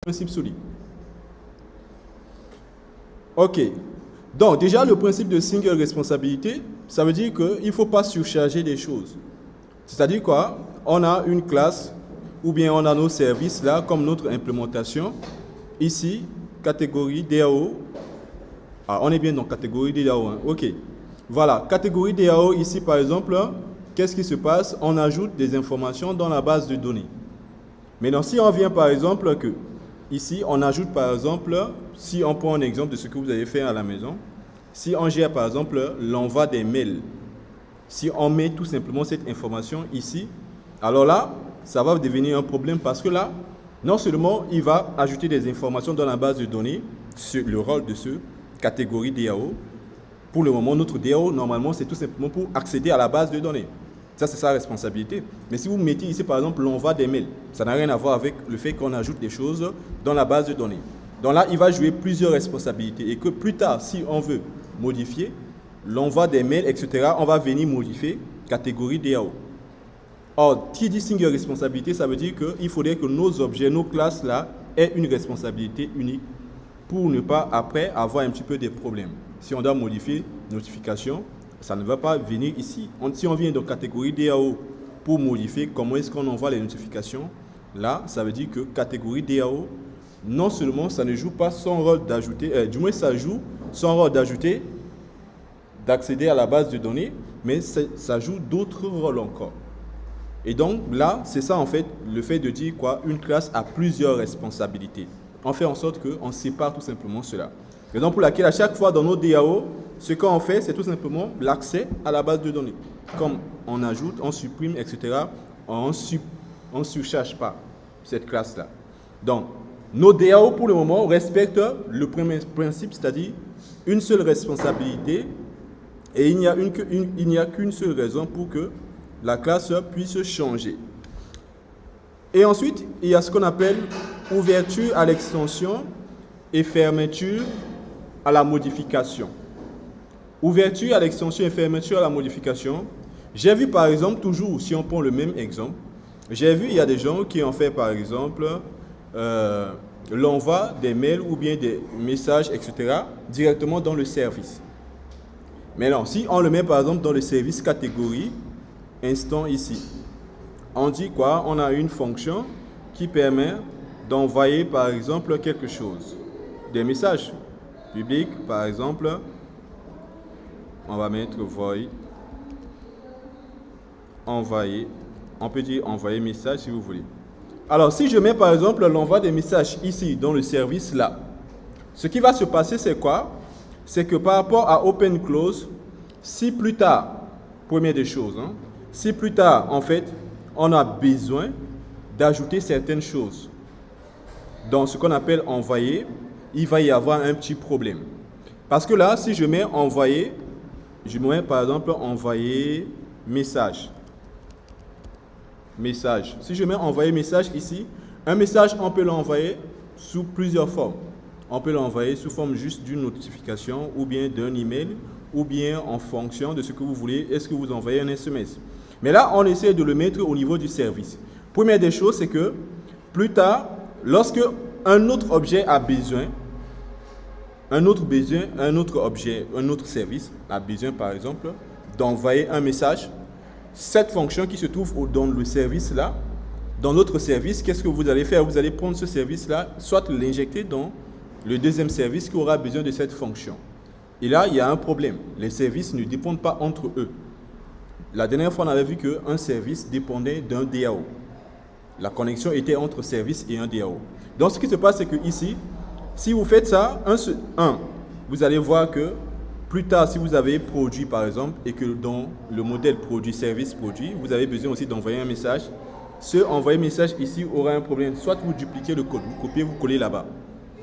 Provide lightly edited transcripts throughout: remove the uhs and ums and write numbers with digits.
principe solide. Ok. Donc, déjà, le principe de single responsabilité, ça veut dire qu'il ne faut pas surcharger les choses. C'est-à-dire quoi? On a une classe, ou bien on a nos services là, comme notre implémentation. Ici, catégorie DAO. Ah, on est bien dans catégorie DAO. Hein. Ok. Voilà, catégorie DAO, ici par exemple, qu'est-ce qui se passe? On ajoute des informations dans la base de données. Maintenant, si on vient par exemple que, ici, on ajoute par exemple, si on prend un exemple de ce que vous avez fait à la maison, si on gère par exemple l'envoi des mails, si on met tout simplement cette information ici, alors là, ça va devenir un problème parce que là, non seulement il va ajouter des informations dans la base de données sur le rôle de ce catégorie DAO. Pour le moment, notre DAO, normalement, c'est tout simplement pour accéder à la base de données. Ça, c'est sa responsabilité. Mais si vous mettez ici, par exemple, l'envoi des mails, ça n'a rien à voir avec le fait qu'on ajoute des choses dans la base de données. Donc là, il va jouer plusieurs responsabilités et que plus tard, si on veut modifier l'envoi des mails, etc., on va venir modifier catégorie DAO. Or, qui dit single responsabilité, ça veut dire qu'il faudrait que nos objets, nos classes là, aient une responsabilité unique pour ne pas après avoir un petit peu des problèmes. Si on doit modifier notification, ça ne va pas venir ici. Si on vient dans catégorie DAO pour modifier comment est-ce qu'on envoie les notifications, là, ça veut dire que catégorie DAO, non seulement ça ne joue pas son rôle d'ajouter, du moins ça joue son rôle d'ajouter, d'accéder à la base de données, mais ça joue d'autres rôles encore. Et donc là, c'est ça en fait, le fait de dire quoi, une classe a plusieurs responsabilités. On fait en sorte qu'on sépare tout simplement cela. Raison pour laquelle à chaque fois dans nos DAO, ce qu'on fait, c'est tout simplement l'accès à la base de données. Comme on ajoute, on supprime, etc., on ne surcharge pas cette classe-là. Donc, nos DAO pour le moment respectent le premier principe, c'est-à-dire une seule responsabilité et il n'y a qu'une seule raison pour que la classe puisse changer. Et ensuite, il y a ce qu'on appelle ouverture à l'extension et fermeture à la modification. Ouverture à l'extension et fermeture à la modification. J'ai vu par exemple, toujours si on prend le même exemple, j'ai vu il y a des gens qui ont fait par exemple l'envoi des mails ou bien des messages, etc. directement dans le service. Mais non, si on le met par exemple dans le service catégorie, instant ici, on dit quoi? On a une fonction qui permet d'envoyer par exemple quelque chose. Des messages publics, par exemple, on va mettre void, envoyer, on peut dire envoyer message si vous voulez. Alors si je mets par exemple l'envoi des messages ici dans le service là, ce qui va se passer c'est quoi? C'est que par rapport à open close, si plus tard, première des choses, si plus tard en fait on a besoin d'ajouter certaines choses dans ce qu'on appelle envoyer, il va y avoir un petit problème. Parce que là, si je mets envoyer, je mets par exemple envoyer message. Message. Si je mets envoyer message ici, un message, on peut l'envoyer sous plusieurs formes. On peut l'envoyer sous forme juste d'une notification ou bien d'un email ou bien en fonction de ce que vous voulez. Est-ce que vous envoyez un SMS? Mais là, on essaie de le mettre au niveau du service. Première des choses, c'est que plus tard, lorsque un autre objet a besoin, un autre objet, un autre service a besoin, par exemple, d'envoyer un message, cette fonction qui se trouve dans le service là, dans notre service, qu'est-ce que vous allez faire? Vous allez prendre ce service-là, soit l'injecter dans le deuxième service qui aura besoin de cette fonction. Et là, il y a un problème. Les services ne dépendent pas entre eux. La dernière fois, on avait vu qu'un service dépendait d'un DAO. La connexion était entre service et un DAO. Donc, ce qui se passe, c'est que ici, si vous faites ça, vous allez voir que plus tard, si vous avez produit, par exemple, et que dans le modèle produit-service-produit, vous avez besoin aussi d'envoyer un message, ce envoyer message ici aura un problème. Soit vous dupliquez le code, vous copiez, vous collez là-bas.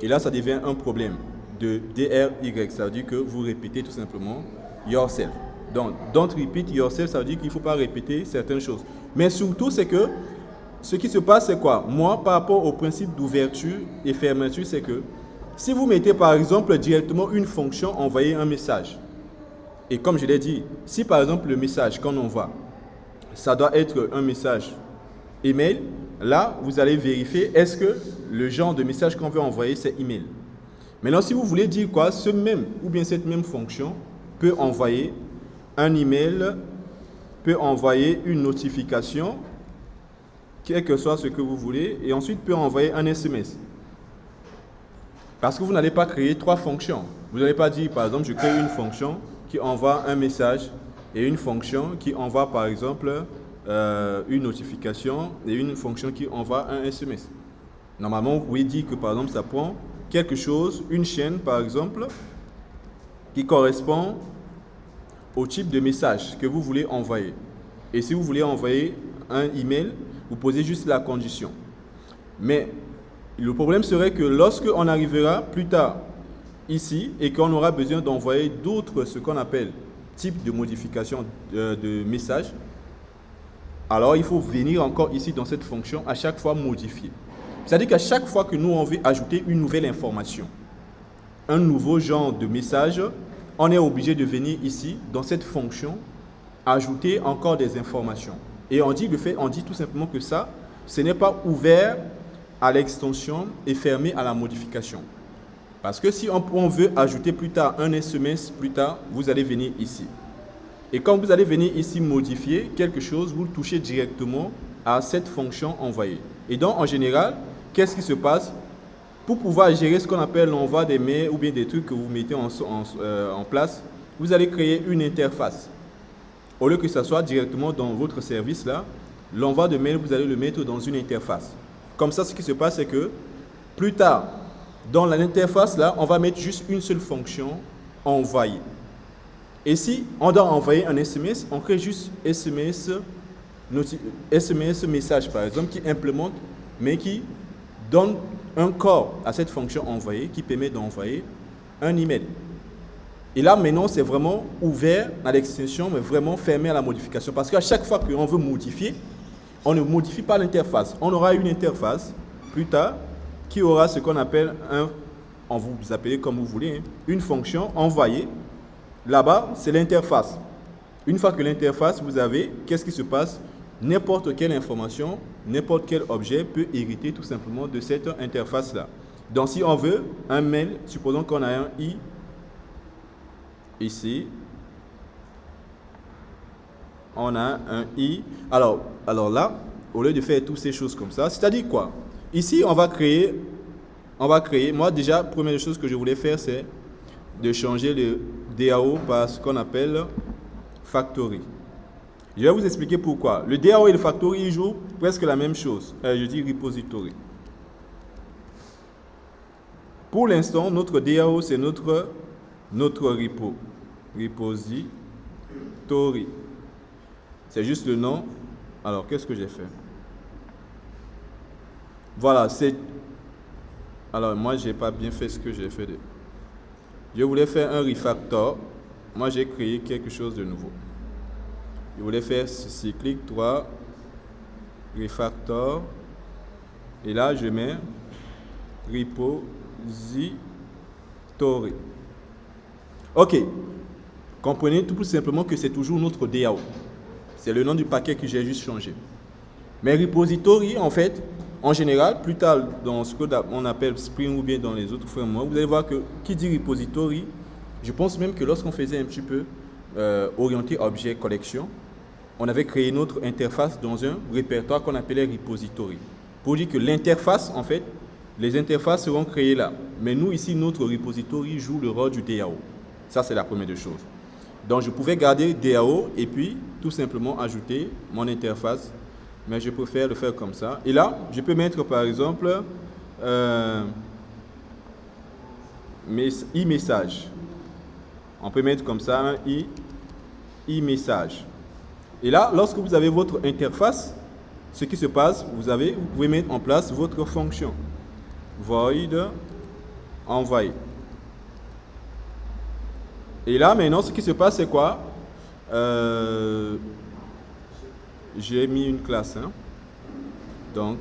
Et là, ça devient un problème de DRY. Ça veut dire que vous répétez tout simplement yourself. Donc, don't repeat yourself, ça veut dire qu'il ne faut pas répéter certaines choses. Mais surtout, c'est que ce qui se passe, c'est quoi? Moi, par rapport au principe d'ouverture et fermeture, c'est que si vous mettez par exemple directement une fonction envoyer un message, et comme je l'ai dit, si par exemple le message qu'on envoie, ça doit être un message email, là, vous allez vérifier est-ce que le genre de message qu'on veut envoyer, c'est email. Maintenant, si vous voulez dire quoi, ce même ou bien cette même fonction peut envoyer un email, peut envoyer une notification, quel que soit ce que vous voulez, et ensuite peut envoyer un SMS. Parce que vous n'allez pas créer 3 fonctions. Vous n'allez pas dire, par exemple, je crée une fonction qui envoie un message et une fonction qui envoie, par exemple, une notification et une fonction qui envoie un SMS. Normalement, vous pouvez dire que, par exemple, ça prend quelque chose, une chaîne, par exemple, qui correspond au type de message que vous voulez envoyer. Et si vous voulez envoyer un email, vous posez juste la condition. Mais le problème serait que lorsque on arrivera plus tard ici et qu'on aura besoin d'envoyer d'autres, ce qu'on appelle type de modification de message, alors il faut venir encore ici dans cette fonction à chaque fois modifier. C'est-à-dire qu'à chaque fois que nous on veut ajouter une nouvelle information, un nouveau genre de message, on est obligé de venir ici dans cette fonction ajouter encore des informations. Et on dit tout simplement que ça, ce n'est pas ouvert à l'extension et fermé à la modification. Parce que si on veut ajouter plus tard un SMS, plus tard, vous allez venir ici. Et quand vous allez venir ici modifier quelque chose, vous touchez directement à cette fonction envoyée. Et donc, en général, qu'est-ce qui se passe? Pour pouvoir gérer ce qu'on appelle l'envoi des mails ou bien des trucs que vous mettez en place, vous allez créer une interface. Au lieu que ça soit directement dans votre service là, l'envoi de mail, vous allez le mettre dans une interface. Comme ça, ce qui se passe, c'est que plus tard, dans l'interface là, on va mettre juste une seule fonction, envoyer. Et si on doit envoyer un SMS, on crée juste SMS message par exemple, qui implémente, mais qui donne un corps à cette fonction envoyer, qui permet d'envoyer un email. Et là, maintenant, c'est vraiment ouvert à l'extension, mais vraiment fermé à la modification. Parce qu'à chaque fois qu'on veut modifier, on ne modifie pas l'interface. On aura une interface plus tard qui aura ce qu'on appelle vous appelez comme vous voulez, une fonction envoyée. Là-bas, c'est l'interface. Une fois que l'interface, vous avez, qu'est-ce qui se passe? N'importe quelle information, n'importe quel objet peut hériter tout simplement de cette interface-là. Donc, si on veut un mail, supposons qu'on a un i ici. On a un i. Alors là, au lieu de faire toutes ces choses comme ça, c'est-à-dire quoi? Ici, on va créer. Moi, déjà, première chose que je voulais faire, c'est de changer le DAO par ce qu'on appelle factory. Je vais vous expliquer pourquoi. Le DAO et le factory, ils jouent presque la même chose. Je dis repository. Pour l'instant, notre DAO, c'est notre repo. Repository. C'est juste le nom. Alors, qu'est-ce que j'ai fait? Voilà, c'est... Alors, moi, je n'ai pas bien fait ce que j'ai fait. Je voulais faire un refactor. Moi, j'ai créé quelque chose de nouveau. Je voulais faire ceci. Clic 3, refactor. Et là, je mets repository. OK. Comprenez tout simplement que c'est toujours notre DAO. C'est le nom du paquet que j'ai juste changé. Mais repository, en fait, en général, plus tard dans ce qu'on appelle Spring ou bien dans les autres frameworks, vous allez voir que qui dit repository, je pense même que lorsqu'on faisait un petit peu orienté objet collection, on avait créé notre interface dans un répertoire qu'on appelait repository. Pour dire que l'interface, en fait, les interfaces seront créées là. Mais nous, ici, notre repository joue le rôle du DAO. Ça, c'est la première des choses. Donc, je pouvais garder DAO et puis tout simplement ajouter mon interface. Mais je préfère le faire comme ça. Et là, je peux mettre par exemple e-message. On peut mettre comme ça un e-message. Et là, lorsque vous avez votre interface, ce qui se passe, vous pouvez mettre en place votre fonction. Void envoyer. Et là, maintenant, ce qui se passe, c'est quoi? J'ai mis une classe. Donc,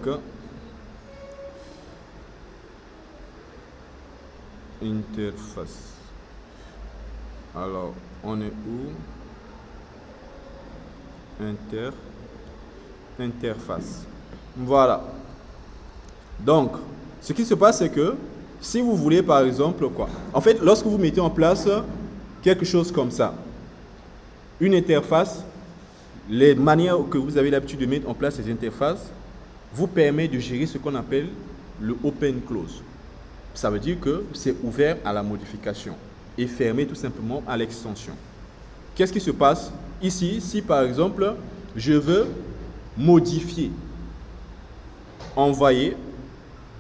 interface. Alors, on est où? Interface. Voilà. Donc, ce qui se passe, c'est que si vous voulez, par exemple, quoi? En fait, lorsque vous mettez en place quelque chose comme ça, une interface, les manières que vous avez l'habitude de mettre en place ces interfaces vous permet de gérer ce qu'on appelle le open close. Ça veut dire que c'est ouvert à la modification et fermé tout simplement à l'extension. Qu'est-ce qui se passe ici? Si par exemple, je veux modifier, envoyer,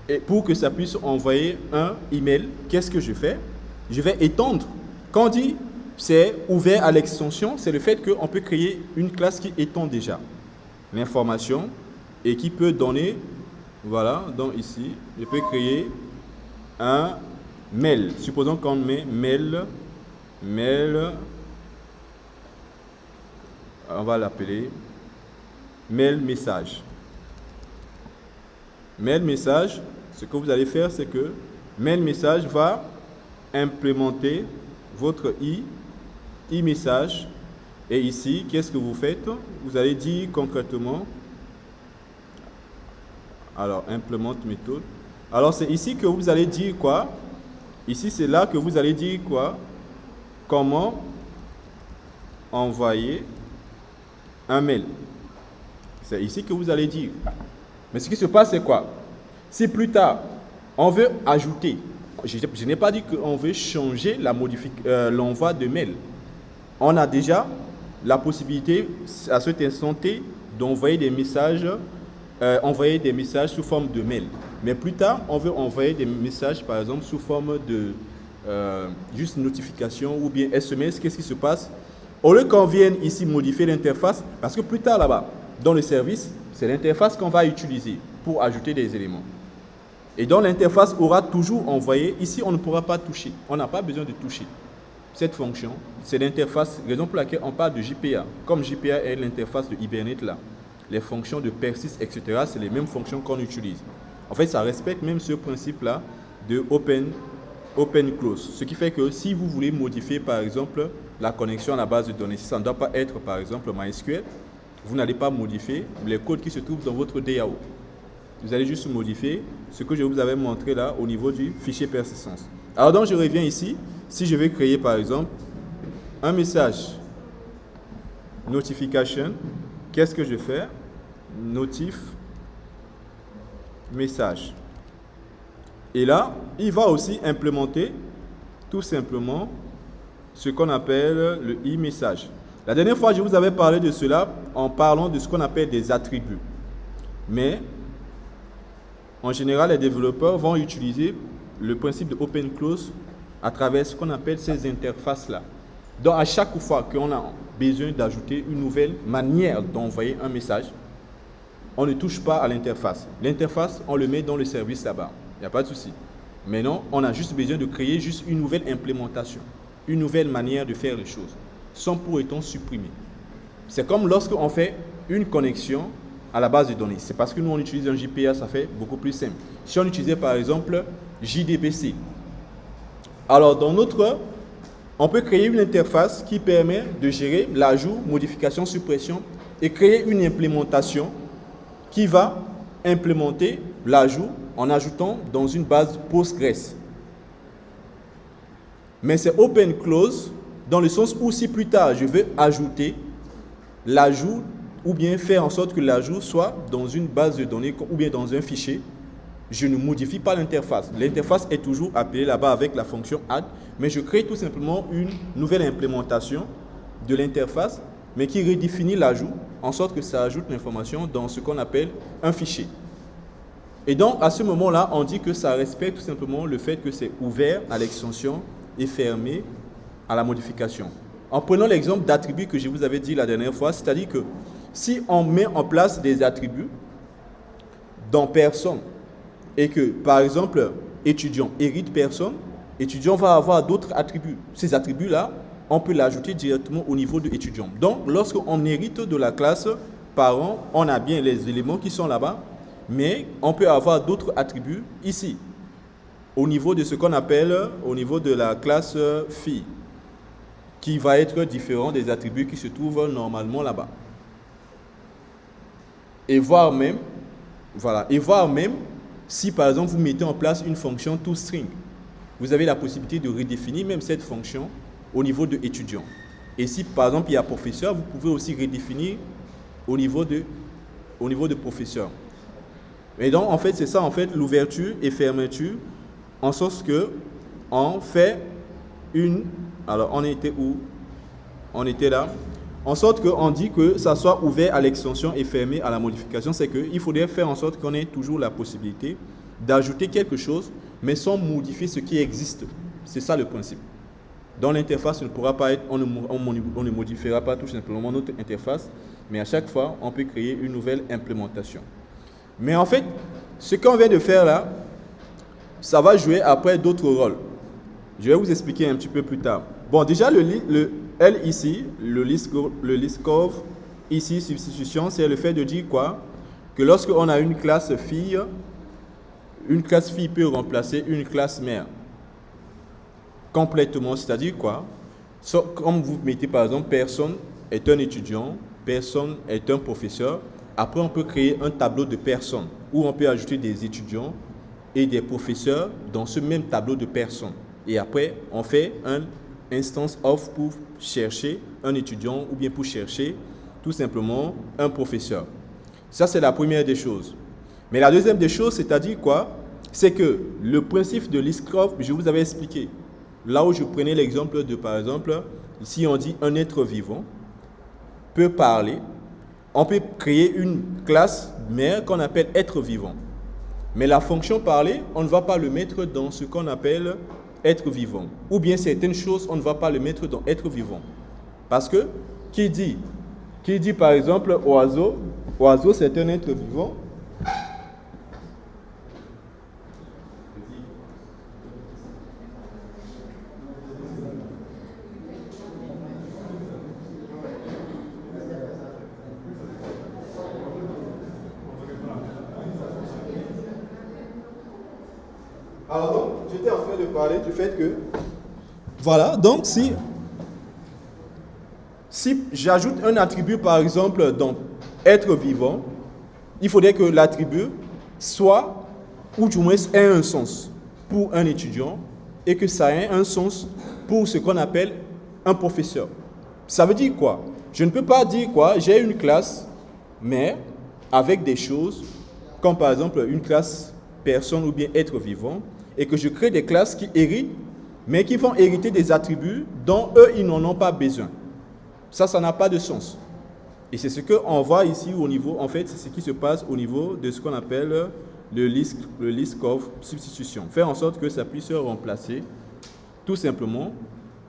et pour que ça puisse envoyer un email, qu'est-ce que je fais? Je vais étendre. Quand on dit c'est ouvert à l'extension, c'est le fait qu'on peut créer une classe qui étend déjà l'information et qui peut donner, voilà, donc ici, je peux créer un mail. Supposons qu'on met mail, on va l'appeler mail message. Mail message, ce que vous allez faire, c'est que mail message va implémenter votre e-message. Et ici, qu'est-ce que vous faites? Vous allez dire concrètement, alors implémente méthode. Alors c'est ici que vous allez dire quoi? Ici, c'est là que vous allez dire quoi? Comment envoyer un mail. C'est ici que vous allez dire. Mais ce qui se passe, c'est quoi? Si plus tard, on veut ajouter, je n'ai pas dit qu'on veut changer l'envoi de mail. On a déjà la possibilité, à cet instant T, d'envoyer des messages, sous forme de mail. Mais plus tard, on veut envoyer des messages, par exemple, sous forme de juste notification ou bien SMS. Qu'est-ce qui se passe? Au lieu qu'on vienne ici modifier l'interface, parce que plus tard là-bas, dans le service, c'est l'interface qu'on va utiliser pour ajouter des éléments. Et donc l'interface aura toujours envoyé. Ici, on ne pourra pas toucher. On n'a pas besoin de toucher cette fonction. C'est l'interface, raison pour laquelle on parle de JPA. Comme JPA est l'interface de Hibernate là, les fonctions de persist, etc., c'est les mêmes fonctions qu'on utilise. En fait, ça respecte même ce principe-là de open close. Ce qui fait que si vous voulez modifier, par exemple, la connexion à la base de données, si ça ne doit pas être, par exemple, MySQL, vous n'allez pas modifier les codes qui se trouvent dans votre DAO. Vous allez juste modifier ce que je vous avais montré là au niveau du fichier persistance. Alors donc, je reviens ici. Si je vais créer, par exemple, un message notification, qu'est-ce que je fais? Notif message. Et là, il va aussi implémenter tout simplement ce qu'on appelle le e-message. La dernière fois, je vous avais parlé de cela en parlant de ce qu'on appelle des attributs. Mais, en général, les développeurs vont utiliser le principe de open close à travers ce qu'on appelle ces interfaces-là. Donc, à chaque fois qu'on a besoin d'ajouter une nouvelle manière d'envoyer un message, on ne touche pas à l'interface. L'interface, on le met dans le service là-bas. Il n'y a pas de souci. Maintenant, on a juste besoin de créer juste une nouvelle implémentation, une nouvelle manière de faire les choses, sans pour autant supprimer. C'est comme lorsqu'on fait une connexion à la base de données. C'est parce que nous, on utilise un JPA, ça fait beaucoup plus simple. Si on utilisait par exemple JDBC, alors dans notre, on peut créer une interface qui permet de gérer l'ajout, modification, suppression et créer une implémentation qui va implémenter l'ajout en ajoutant dans une base Postgres. Mais c'est open close dans le sens où si plus tard je veux ajouter l'ajout ou bien faire en sorte que l'ajout soit dans une base de données ou bien dans un fichier, je ne modifie pas l'interface. L'interface est toujours appelée là-bas avec la fonction add, mais je crée tout simplement une nouvelle implémentation de l'interface, mais qui redéfinit l'ajout en sorte que ça ajoute l'information dans ce qu'on appelle un fichier. Et donc, à ce moment-là, on dit que ça respecte tout simplement le fait que c'est ouvert à l'extension et fermé à la modification. En prenant l'exemple d'attributs que je vous avais dit la dernière fois, c'est-à-dire que si on met en place des attributs dans personne et que, par exemple, étudiant hérite personne, étudiant va avoir d'autres attributs. Ces attributs-là, on peut l'ajouter directement au niveau de étudiant. Donc, lorsqu'on hérite de la classe parent, on a bien les éléments qui sont là-bas, mais on peut avoir d'autres attributs ici, au niveau de ce qu'on appelle, au niveau de la classe fille, qui va être différent des attributs qui se trouvent normalement là-bas. Et voire même, Voilà. Et voir même si, par exemple, vous mettez en place une fonction toString, vous avez la possibilité de redéfinir même cette fonction au niveau de étudiant. Et si, par exemple, il y a professeur, vous pouvez aussi redéfinir au niveau de professeur. Et donc, en fait, c'est ça, en fait, l'ouverture et fermeture, en sorte que on fait une... Alors, on était où? On était là. En sorte qu'on dit que ça soit ouvert à l'extension et fermé à la modification. C'est qu'il faudrait faire en sorte qu'on ait toujours la possibilité d'ajouter quelque chose, mais sans modifier ce qui existe. C'est ça le principe. Dans l'interface, on ne pourra pas être, on ne modifiera pas tout simplement notre interface, mais à chaque fois, on peut créer une nouvelle implémentation. Mais en fait, ce qu'on vient de faire là, ça va jouer après d'autres rôles. Je vais vous expliquer un petit peu plus tard. Bon, déjà, le L ici, le list cove, ici, substitution, c'est le fait de dire quoi? Que lorsqu'on a une classe fille peut remplacer une classe mère. Complètement, c'est-à-dire quoi? Comme vous mettez par exemple, personne est un étudiant, personne est un professeur. Après, on peut créer un tableau de personnes où on peut ajouter des étudiants et des professeurs dans ce même tableau de personnes. Et après, on fait un instance of pour chercher un étudiant ou bien pour chercher tout simplement un professeur. Ça, c'est la première des choses. Mais la deuxième des choses, c'est-à-dire quoi? C'est que le principe de listcraft, je vous avais expliqué. Là où je prenais l'exemple de, par exemple, si on dit un être vivant peut parler, on peut créer une classe mère qu'on appelle être vivant. Mais la fonction parler, on ne va pas le mettre dans ce qu'on appelle être vivant. Ou bien certaines choses, on ne va pas le mettre dans être vivant. Parce que, qui dit par exemple oiseau, oiseau c'est un être vivant. Alors donc, j'étais en train de parler du fait que, voilà, donc si j'ajoute un attribut par exemple dans être vivant, il faudrait que l'attribut soit, ou du moins ait un sens pour un étudiant et que ça ait un sens pour ce qu'on appelle un professeur. Ça veut dire quoi? Je ne peux pas dire quoi, j'ai une classe, mais avec des choses, comme par exemple une classe personne ou bien être vivant, et que je crée des classes qui héritent, mais qui vont hériter des attributs dont eux, ils n'en ont pas besoin. Ça n'a pas de sens. Et c'est ce qu'on voit ici au niveau, en fait, c'est ce qui se passe au niveau de ce qu'on appelle le list of substitution. Faire en sorte que ça puisse remplacer tout simplement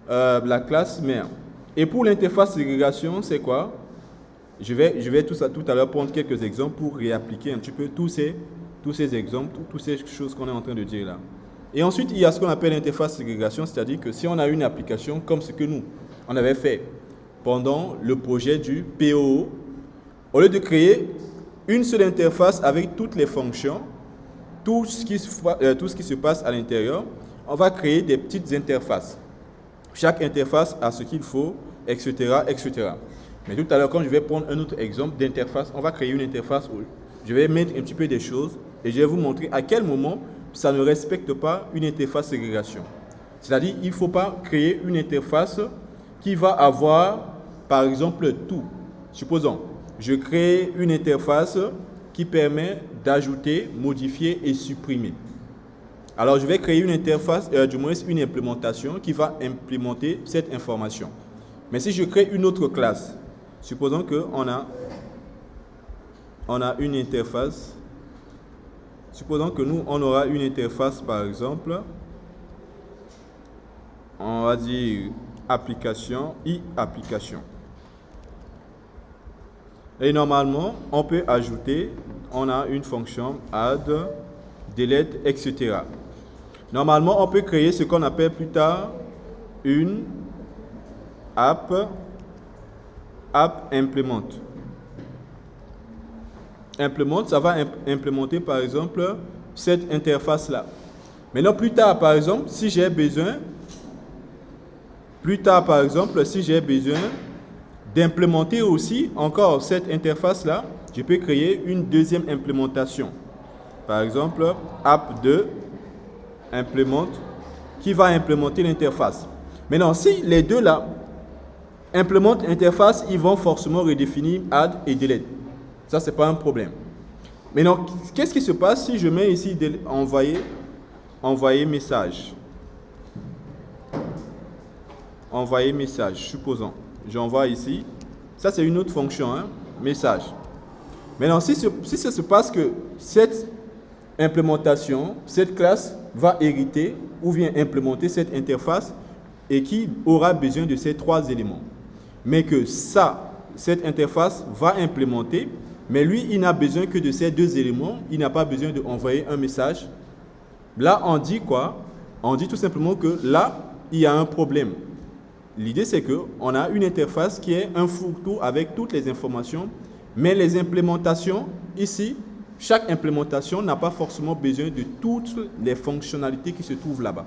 la classe mère. Et pour l'interface ségrégation, c'est quoi? Je vais tout à l'heure prendre quelques exemples pour réappliquer un petit peu tous ces exemples, toutes ces choses qu'on est en train de dire là. Et ensuite, il y a ce qu'on appelle l'interface ségrégation, c'est-à-dire que si on a une application comme ce que nous, on avait fait pendant le projet du POO, au lieu de créer une seule interface avec toutes les fonctions, tout ce qui se passe à l'intérieur, on va créer des petites interfaces. Chaque interface a ce qu'il faut, etc., etc. Mais tout à l'heure, quand je vais prendre un autre exemple d'interface, on va créer une interface où je vais mettre un petit peu des choses et je vais vous montrer à quel moment ça ne respecte pas une interface ségrégation. C'est-à-dire qu'il ne faut pas créer une interface qui va avoir, par exemple, tout. Supposons, je crée une interface qui permet d'ajouter, modifier et supprimer. Alors, je vais créer une interface, du moins une implémentation qui va implémenter cette information. Mais si je crée une autre classe, supposons qu'on a une interface. Supposons que nous, on aura une interface, par exemple, on va dire application, e-application. Et normalement, on peut ajouter, on a une fonction add, delete, etc. Normalement, on peut créer ce qu'on appelle plus tard une app implement. Implement, ça va implémenter par exemple cette interface-là. Maintenant, plus tard, par exemple, si j'ai besoin d'implémenter aussi encore cette interface-là, je peux créer une deuxième implémentation. Par exemple, app2 implémente, qui va implémenter l'interface. Maintenant, si les deux là implémentent l'interface, ils vont forcément redéfinir add et delete. Ça, c'est pas un problème. Maintenant, qu'est-ce qui se passe si je mets ici envoyer message? Envoyer message, supposons. J'envoie ici. Ça, c'est une autre fonction, hein, message. Maintenant, si ça se passe que cette implémentation, cette classe va hériter ou bien implémenter cette interface et qui aura besoin de ces trois éléments. Mais que cette interface va implémenter, mais lui, il n'a besoin que de ces deux éléments, il n'a pas besoin d'envoyer un message. Là, on dit quoi? On dit tout simplement que là, il y a un problème. L'idée, c'est qu'on a une interface qui est un fourre-tout avec toutes les informations, mais les implémentations, ici, chaque implémentation n'a pas forcément besoin de toutes les fonctionnalités qui se trouvent là-bas.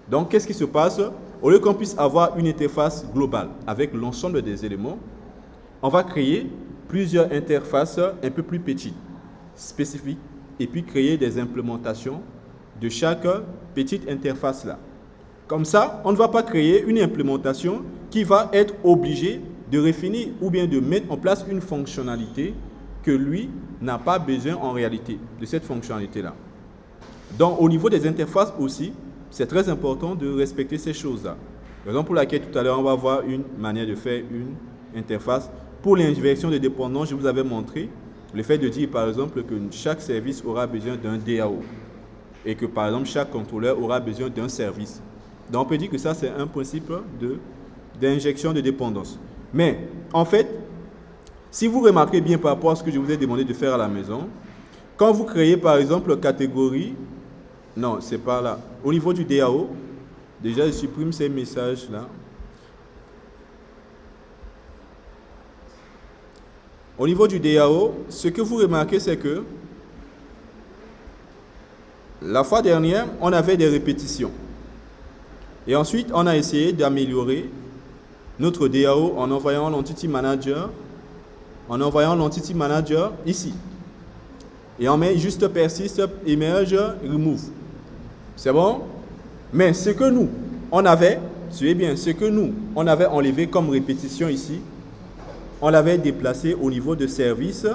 Donc, qu'est-ce qui se passe? Au lieu qu'on puisse avoir une interface globale avec l'ensemble des éléments, on va créer plusieurs interfaces un peu plus petites, spécifiques, et puis créer des implémentations de chaque petite interface-là. Comme ça, on ne va pas créer une implémentation qui va être obligée de définir ou bien de mettre en place une fonctionnalité que lui n'a pas besoin en réalité de cette fonctionnalité-là. Donc, au niveau des interfaces aussi, c'est très important de respecter ces choses-là. Raison pour laquelle tout à l'heure, on va voir une manière de faire une interface. Pour l'inversion de dépendance, je vous avais montré le fait de dire par exemple que chaque service aura besoin d'un DAO et que par exemple chaque contrôleur aura besoin d'un service. Donc on peut dire que ça c'est un principe d'injection de dépendance. Mais en fait, si vous remarquez bien par rapport à ce que je vous ai demandé de faire à la maison, quand vous créez par exemple catégorie, non c'est pas là, au niveau du DAO, déjà je supprime ces messages là. Au niveau du DAO, ce que vous remarquez, c'est que la fois dernière, on avait des répétitions. Et ensuite, on a essayé d'améliorer notre DAO en envoyant l'entity manager, ici. Et on met juste persist, emerge, remove. C'est bon? Mais ce que nous, on avait enlevé comme répétition ici, on l'avait déplacé au niveau de service.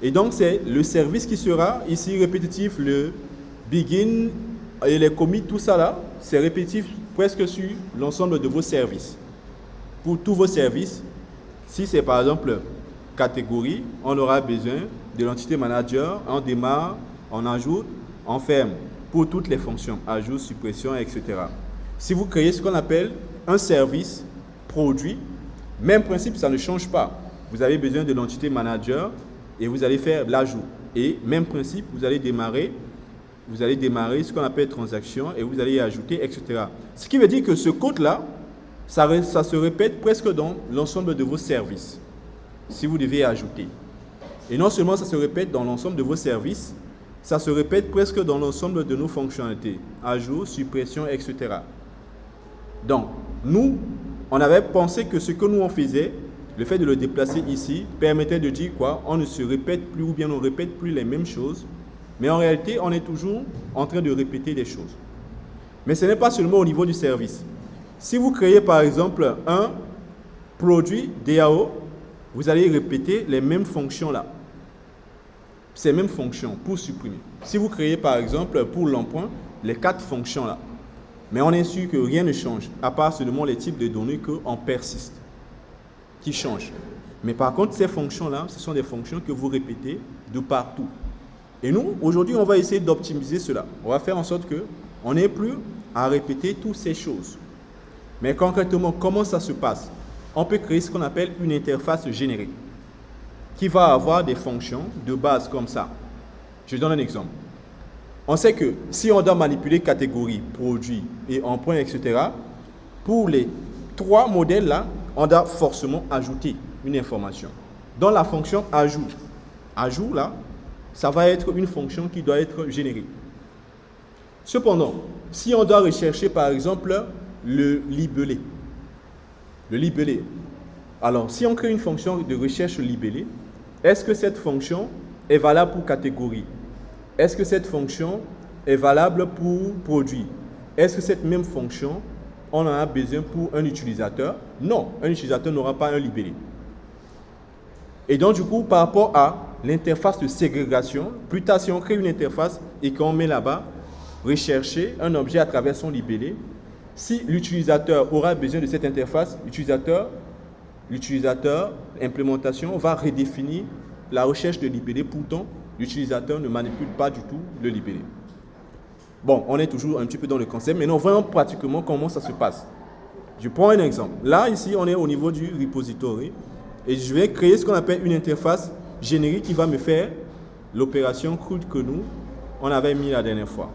Et donc, c'est le service qui sera ici répétitif. Le begin et les commits, tout ça là, c'est répétitif presque sur l'ensemble de vos services. Pour tous vos services, si c'est par exemple catégorie, on aura besoin de l'entité manager. On démarre, on ajoute, on ferme. Pour toutes les fonctions, ajout, suppression, etc. Si vous créez ce qu'on appelle un service produit, même principe, ça ne change pas. Vous avez besoin de l'entité manager et vous allez faire l'ajout. Et même principe, vous allez démarrer ce qu'on appelle transaction et vous allez y ajouter, etc. Ce qui veut dire que ce code-là, ça se répète presque dans l'ensemble de vos services, si vous devez ajouter. Et non seulement ça se répète dans l'ensemble de vos services, ça se répète presque dans l'ensemble de nos fonctionnalités, ajout, suppression, etc. Donc, nous, on avait pensé que ce que nous on faisait, le fait de le déplacer ici, permettait de dire quoi? On ne se répète plus ou bien on ne répète plus les mêmes choses, mais en réalité, on est toujours en train de répéter des choses. Mais ce n'est pas seulement au niveau du service. Si vous créez par exemple un produit DAO, vous allez répéter les mêmes fonctions là. Ces mêmes fonctions pour supprimer. Si vous créez par exemple pour l'emploi, les 4 fonctions là. Mais on est sûr que rien ne change, à part seulement les types de données qu'on persiste, qui changent. Mais par contre, ces fonctions-là, ce sont des fonctions que vous répétez de partout. Et nous, aujourd'hui, on va essayer d'optimiser cela. On va faire en sorte qu'on n'ait plus à répéter toutes ces choses. Mais concrètement, comment ça se passe? On peut créer ce qu'on appelle une interface générique, qui va avoir des fonctions de base comme ça. Je donne un exemple. On sait que si on doit manipuler catégorie, produit et emprunt, etc., pour les 3 modèles là, on doit forcément ajouter une information. Dans la fonction ajout, ajout là, ça va être une fonction qui doit être générée. Cependant, si on doit rechercher par exemple le libellé, le libellé. Alors, si on crée une fonction de recherche libellée, est-ce que cette fonction est valable pour catégorie? Est-ce que cette fonction est valable pour produit? Est-ce que cette même fonction, on en a besoin pour un utilisateur? Non, un utilisateur n'aura pas un libellé. Et donc, du coup, par rapport à l'interface de ségrégation, plus tard, si on crée une interface et qu'on met là-bas, rechercher un objet à travers son libellé, si l'utilisateur aura besoin de cette interface, l'utilisateur, implémentation, va redéfinir la recherche de libellé. Pourtant, l'utilisateur ne manipule pas du tout le libellé. Bon, on est toujours un petit peu dans le concept, mais non, voyons pratiquement comment ça se passe. Je prends un exemple. Là, ici, on est au niveau du repository et je vais créer ce qu'on appelle une interface générique qui va me faire l'opération CRUD que nous, on avait mis la dernière fois.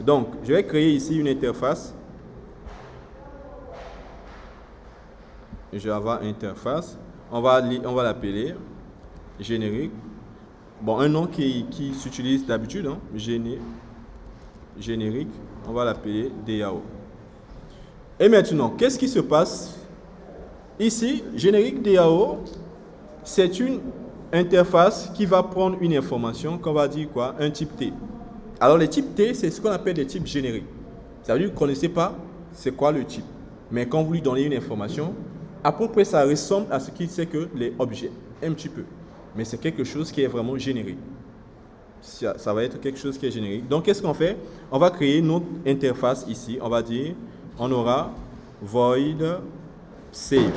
Donc, je vais créer ici une interface. Java interface. On va l'appeler générique. Bon, un nom qui s'utilise d'habitude, hein, générique. On va l'appeler DAO. Et maintenant, qu'est-ce qui se passe? Ici, générique DAO, c'est une interface qui va prendre une information qu'on va dire quoi? Un type T. Alors, les types T, c'est ce qu'on appelle des types génériques. Ça veut dire que vous ne connaissez pas c'est quoi le type. Mais quand vous lui donnez une information, à peu près ça ressemble à ce qu'il sait que les objets, un petit peu. Mais c'est quelque chose qui est vraiment générique. Ça va être quelque chose qui est générique. Donc, qu'est-ce qu'on fait? On va créer notre interface ici. On va dire, on aura void save.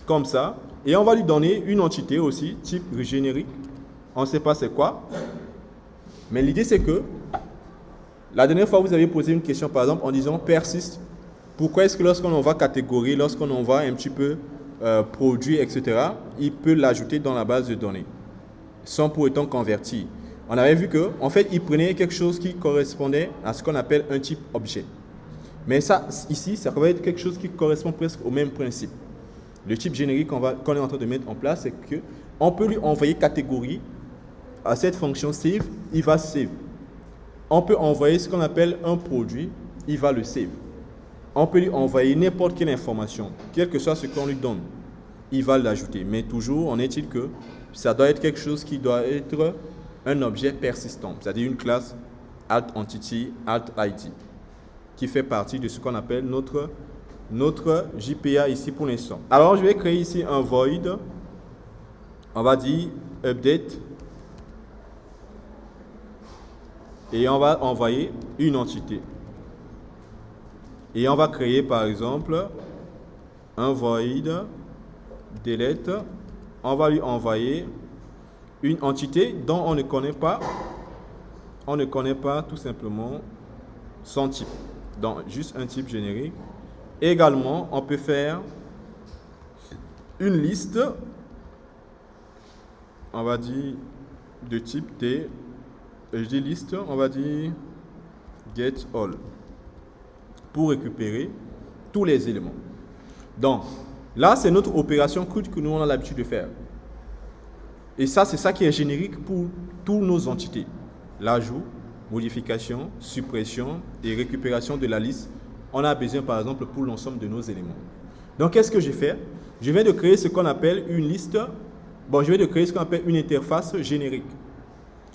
Comme ça. Et on va lui donner une entité aussi, type générique. On ne sait pas c'est quoi. Mais l'idée, c'est que la dernière fois, vous avez posé une question, par exemple, en disant persiste. Pourquoi est-ce que lorsqu'on envoie catégorie, lorsqu'on envoie un petit peu produit, etc., il peut l'ajouter dans la base de données sans pour autant convertir? On avait vu qu'en fait, il prenait quelque chose qui correspondait à ce qu'on appelle un type objet. Mais ça, ici, ça va être quelque chose qui correspond presque au même principe. Le type générique qu'on est en train de mettre en place, c'est qu'on peut lui envoyer catégorie à cette fonction save, il va save. On peut envoyer ce qu'on appelle un produit, il va le save. On peut lui envoyer n'importe quelle information, quel que soit ce qu'on lui donne, il va l'ajouter. Mais toujours, en est-il que ça doit être quelque chose qui doit être un objet persistant, c'est-à-dire une classe alt entity, alt ID, qui fait partie de ce qu'on appelle notre JPA ici pour l'instant. Alors, je vais créer ici un void. On va dire update. Et on va envoyer une entité. Et on va créer par exemple un void delete. On va lui envoyer une entité dont on ne connaît pas tout simplement son type. Donc juste un type générique. Également, on peut faire une liste, on va dire de type T. Je dis liste, on va dire get all pour récupérer tous les éléments. Donc, là, c'est notre opération CRUD que nous on a l'habitude de faire. Et ça, c'est ça qui est générique pour toutes nos entités. L'ajout, modification, suppression et récupération de la liste. On a besoin, par exemple, pour l'ensemble de nos éléments. Donc, qu'est-ce que j'ai fait? Je viens de créer ce qu'on appelle une liste. Bon, je viens de créer ce qu'on appelle une interface générique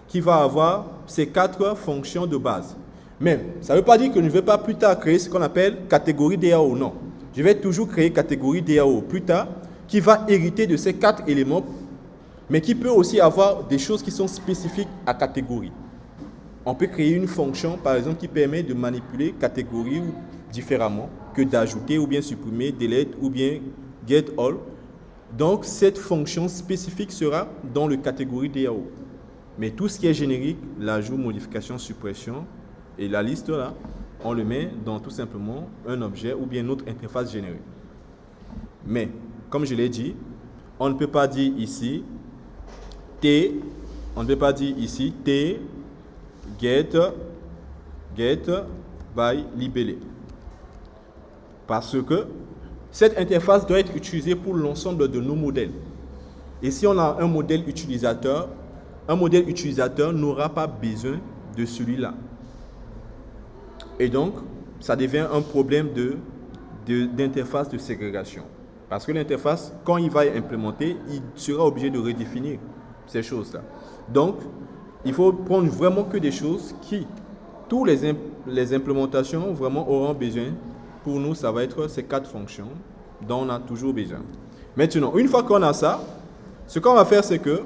qui va avoir ces 4 fonctions de base. Mais ça ne veut pas dire que je ne vais pas plus tard créer ce qu'on appelle catégorie DAO. Non. Je vais toujours créer catégorie DAO plus tard qui va hériter de ces 4 éléments, mais qui peut aussi avoir des choses qui sont spécifiques à catégorie. On peut créer une fonction, par exemple, qui permet de manipuler catégorie différemment que d'ajouter ou bien supprimer, delete ou bien get all. Donc, cette fonction spécifique sera dans le catégorie DAO. Mais tout ce qui est générique, l'ajout, modification, suppression et la liste là, on le met dans tout simplement un objet ou bien notre interface générique. Mais, comme je l'ai dit, on ne peut pas dire ici T, get by libellé. Parce que cette interface doit être utilisée pour l'ensemble de nos modèles. Et si on a un modèle utilisateur n'aura pas besoin de celui-là. Et donc, ça devient un problème d'interface de ségrégation. Parce que l'interface, quand il va implémenter, il sera obligé de redéfinir ces choses-là. Donc, il faut prendre vraiment que des choses qui, tous les implémentations vraiment auront besoin. Pour nous, ça va être ces 4 fonctions dont on a toujours besoin. Maintenant, une fois qu'on a ça, ce qu'on va faire, c'est que,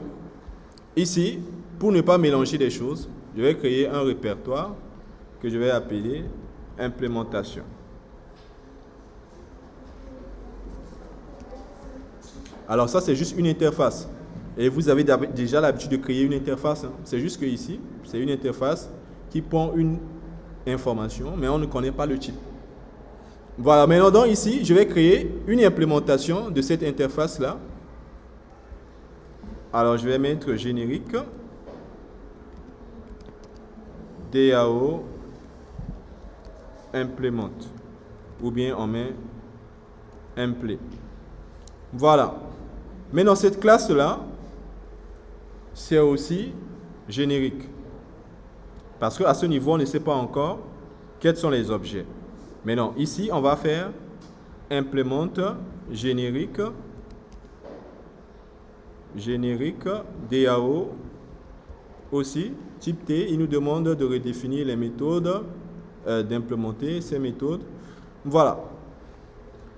ici, pour ne pas mélanger les choses, je vais créer un répertoire que je vais appeler implémentation. Alors ça, c'est juste une interface. Et vous avez déjà l'habitude de créer une interface. C'est juste que ici, c'est une interface qui prend une information, mais on ne connaît pas le type. Voilà, maintenant donc ici, je vais créer une implémentation de cette interface-là. Alors je vais mettre générique DAO implement, ou bien on met impl. Voilà. Maintenant cette classe-là, c'est aussi générique. Parce qu'à ce niveau, on ne sait pas encore quels sont les objets. Maintenant, ici, on va faire implement générique DAO aussi, type T. Il nous demande de redéfinir les méthodes, d'implémenter ces méthodes. Voilà.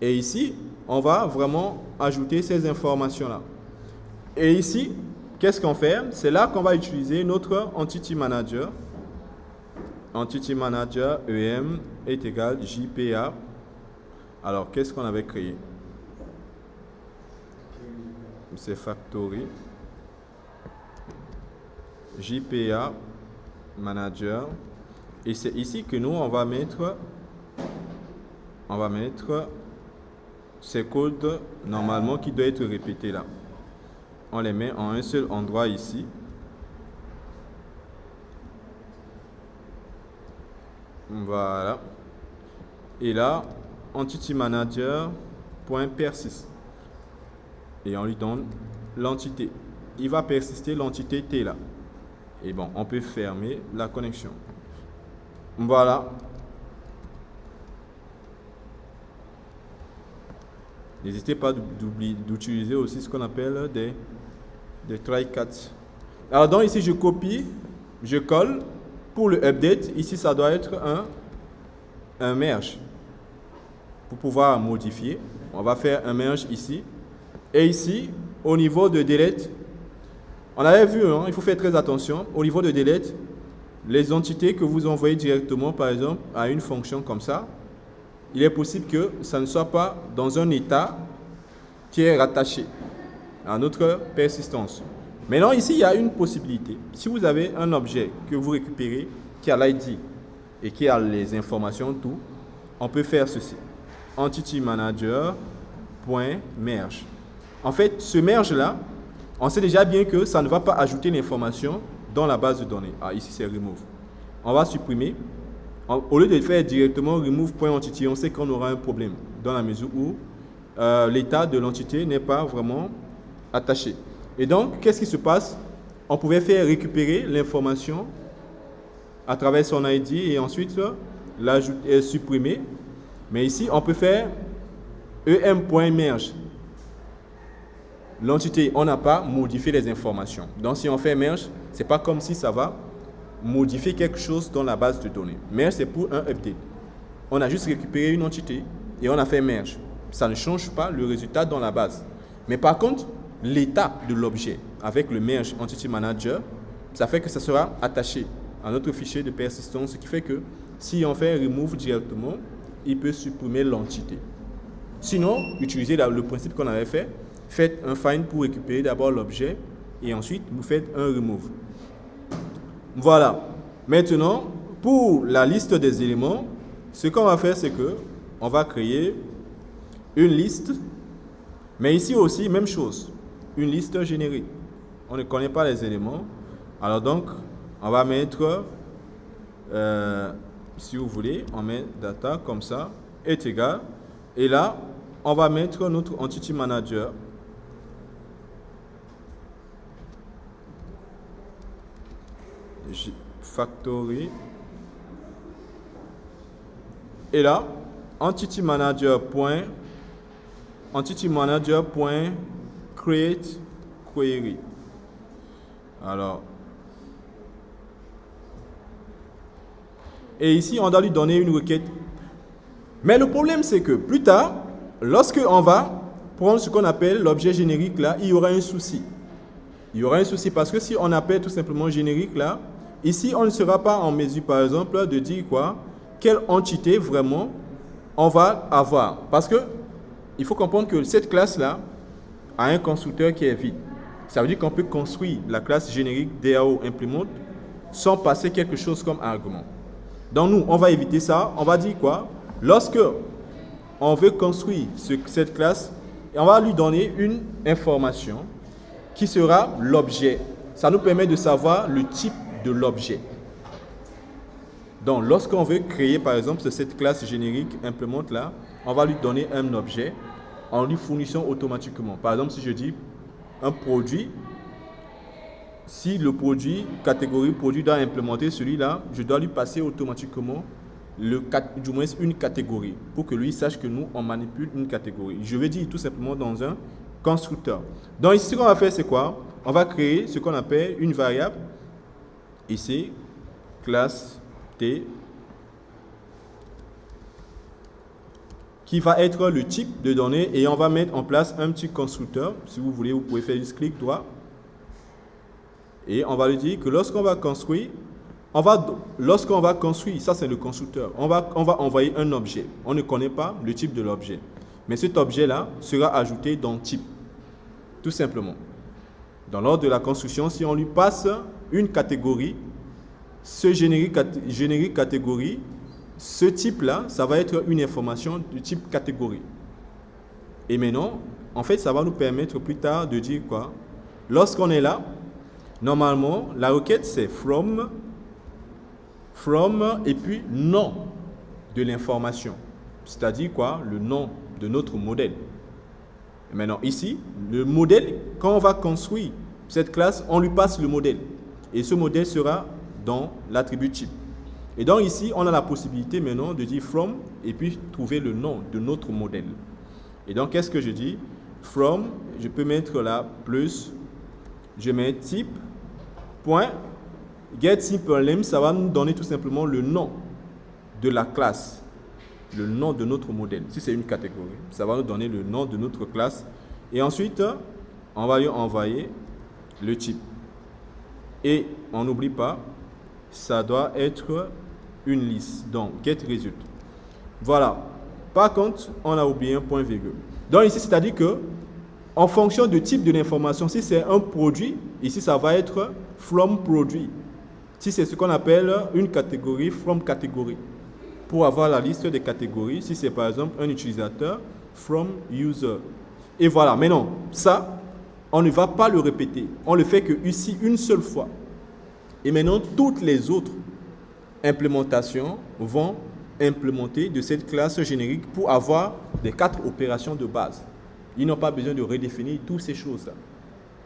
Et ici, on va vraiment ajouter ces informations-là. Et ici, qu'est-ce qu'on fait? C'est là qu'on va utiliser notre Entity Manager. Entity Manager EM est égal JPA. Alors, qu'est-ce qu'on avait créé? C'est Factory. JPA Manager. Et c'est ici que nous, on va mettre ces codes normalement qui doivent être répétés là. On les met en un seul endroit ici. Voilà. Et là, Entity Manager.persist. Et on lui donne l'entité. Il va persister l'entité T là. Et bon, on peut fermer la connexion. Voilà. N'hésitez pas d'utiliser aussi ce qu'on appelle des try-cats. Alors donc ici, je copie, je colle. Pour le update, ici, ça doit être un merge. Pour pouvoir modifier, on va faire un merge ici. Et ici, au niveau de delete, on avait vu, hein, il faut faire très attention. Au niveau de delete, les entités que vous envoyez directement, par exemple, à une fonction comme ça, il est possible que ça ne soit pas dans un état qui est rattaché à notre persistance. Maintenant, ici, il y a une possibilité. Si vous avez un objet que vous récupérez qui a l'ID et qui a les informations, tout, on peut faire ceci. Entity Manager.merge. En fait, ce merge-là, on sait déjà bien que ça ne va pas ajouter l'information dans la base de données. Ah, ici, c'est remove. On va supprimer. Au lieu de faire directement remove.entity, on sait qu'on aura un problème dans la mesure où l'état de l'entité n'est pas vraiment attaché. Et donc, qu'est-ce qui se passe? On pouvait faire récupérer l'information à travers son ID et ensuite l'ajouter, supprimer. Mais ici, on peut faire em.merge. L'entité, on n'a pas modifié les informations. Donc, si on fait merge, ce n'est pas comme si ça va modifier quelque chose dans la base de données. Merge, c'est pour un update. On a juste récupéré une entité et on a fait merge. Ça ne change pas le résultat dans la base. Mais par contre, l'état de l'objet avec le merge Entity Manager, ça fait que ça sera attaché à notre fichier de persistance, ce qui fait que si on fait remove directement, il peut supprimer l'entité. Sinon, utilisez le principe qu'on avait fait, faites un find pour récupérer d'abord l'objet et ensuite vous faites un remove. Voilà. Maintenant, pour la liste des éléments, ce qu'on va faire, c'est que on va créer une liste, mais ici aussi, même chose, une liste générique. On ne connaît pas les éléments. Alors donc, on va mettre, si vous voulez, on met data comme ça, est égal. Et là, on va mettre notre Entity Manager. Factory. Et là, entity manager.create query. Alors, et ici, on doit lui donner une requête. Mais le problème, c'est que plus tard, lorsque on va prendre ce qu'on appelle l'objet générique là, il y aura un souci. Il y aura un souci parce que si on appelle tout simplement générique là, ici, on ne sera pas en mesure, par exemple, de dire quoi, quelle entité vraiment on va avoir. Parce que il faut comprendre que cette classe-là a un constructeur qui est vide. Ça veut dire qu'on peut construire la classe générique DAO implement sans passer quelque chose comme argument. Donc nous, on va éviter ça. On va dire quoi? Lorsque on veut construire cette classe, on va lui donner une information qui sera l'objet. Ça nous permet de savoir le type de l'objet. Donc, lorsqu'on veut créer, par exemple, cette classe générique implement là, on va lui donner un objet en lui fournissant automatiquement. Par exemple, si je dis un produit, si le produit, catégorie produit doit implémenter celui-là, je dois lui passer automatiquement du moins une catégorie pour que lui sache que nous, on manipule une catégorie. Je vais dire tout simplement dans un constructeur. Donc ici, ce qu'on va faire, c'est quoi? On va créer ce qu'on appelle une variable. Ici, classe T, qui va être le type de données et on va mettre en place un petit constructeur. Si vous voulez, vous pouvez faire juste clic droit. Et on va lui dire que lorsqu'on va construire, ça c'est le constructeur, on va envoyer un objet. On ne connaît pas le type de l'objet. Mais cet objet-là sera ajouté dans type. Tout simplement. Dans l'ordre de la construction, si on lui passe une catégorie, ce générique catégorie, ce type-là, ça va être une information du type catégorie. Et maintenant, en fait, ça va nous permettre plus tard de dire quoi? Lorsqu'on est là, normalement, la requête c'est from et puis nom de l'information. C'est-à-dire quoi? Le nom de notre modèle. Et maintenant, ici, le modèle, quand on va construire cette classe, on lui passe le modèle. Et ce modèle sera dans l'attribut type. Et donc ici, on a la possibilité maintenant de dire from et puis trouver le nom de notre modèle. Et donc, qu'est-ce que je dis? From, je peux mettre là plus, je mets type, point, get simple name, ça va nous donner tout simplement le nom de la classe, le nom de notre modèle. Si c'est une catégorie, ça va nous donner le nom de notre classe. Et ensuite, on va lui envoyer le type. Et on n'oublie pas, ça doit être une liste. Donc, get result. Voilà. Par contre, on a oublié un point virgule. Donc ici, c'est-à-dire que en fonction du type de l'information, si c'est un produit, ici, ça va être from produit. Si c'est ce qu'on appelle une catégorie, from catégorie. Pour avoir la liste des catégories, si c'est par exemple un utilisateur, from user. Et voilà. Maintenant, ça, on ne va pas le répéter. On le fait que ici une seule fois. Et maintenant, toutes les autres implémentations vont implémenter de cette classe générique pour avoir les 4 opérations de base. Ils n'ont pas besoin de redéfinir toutes ces choses-là.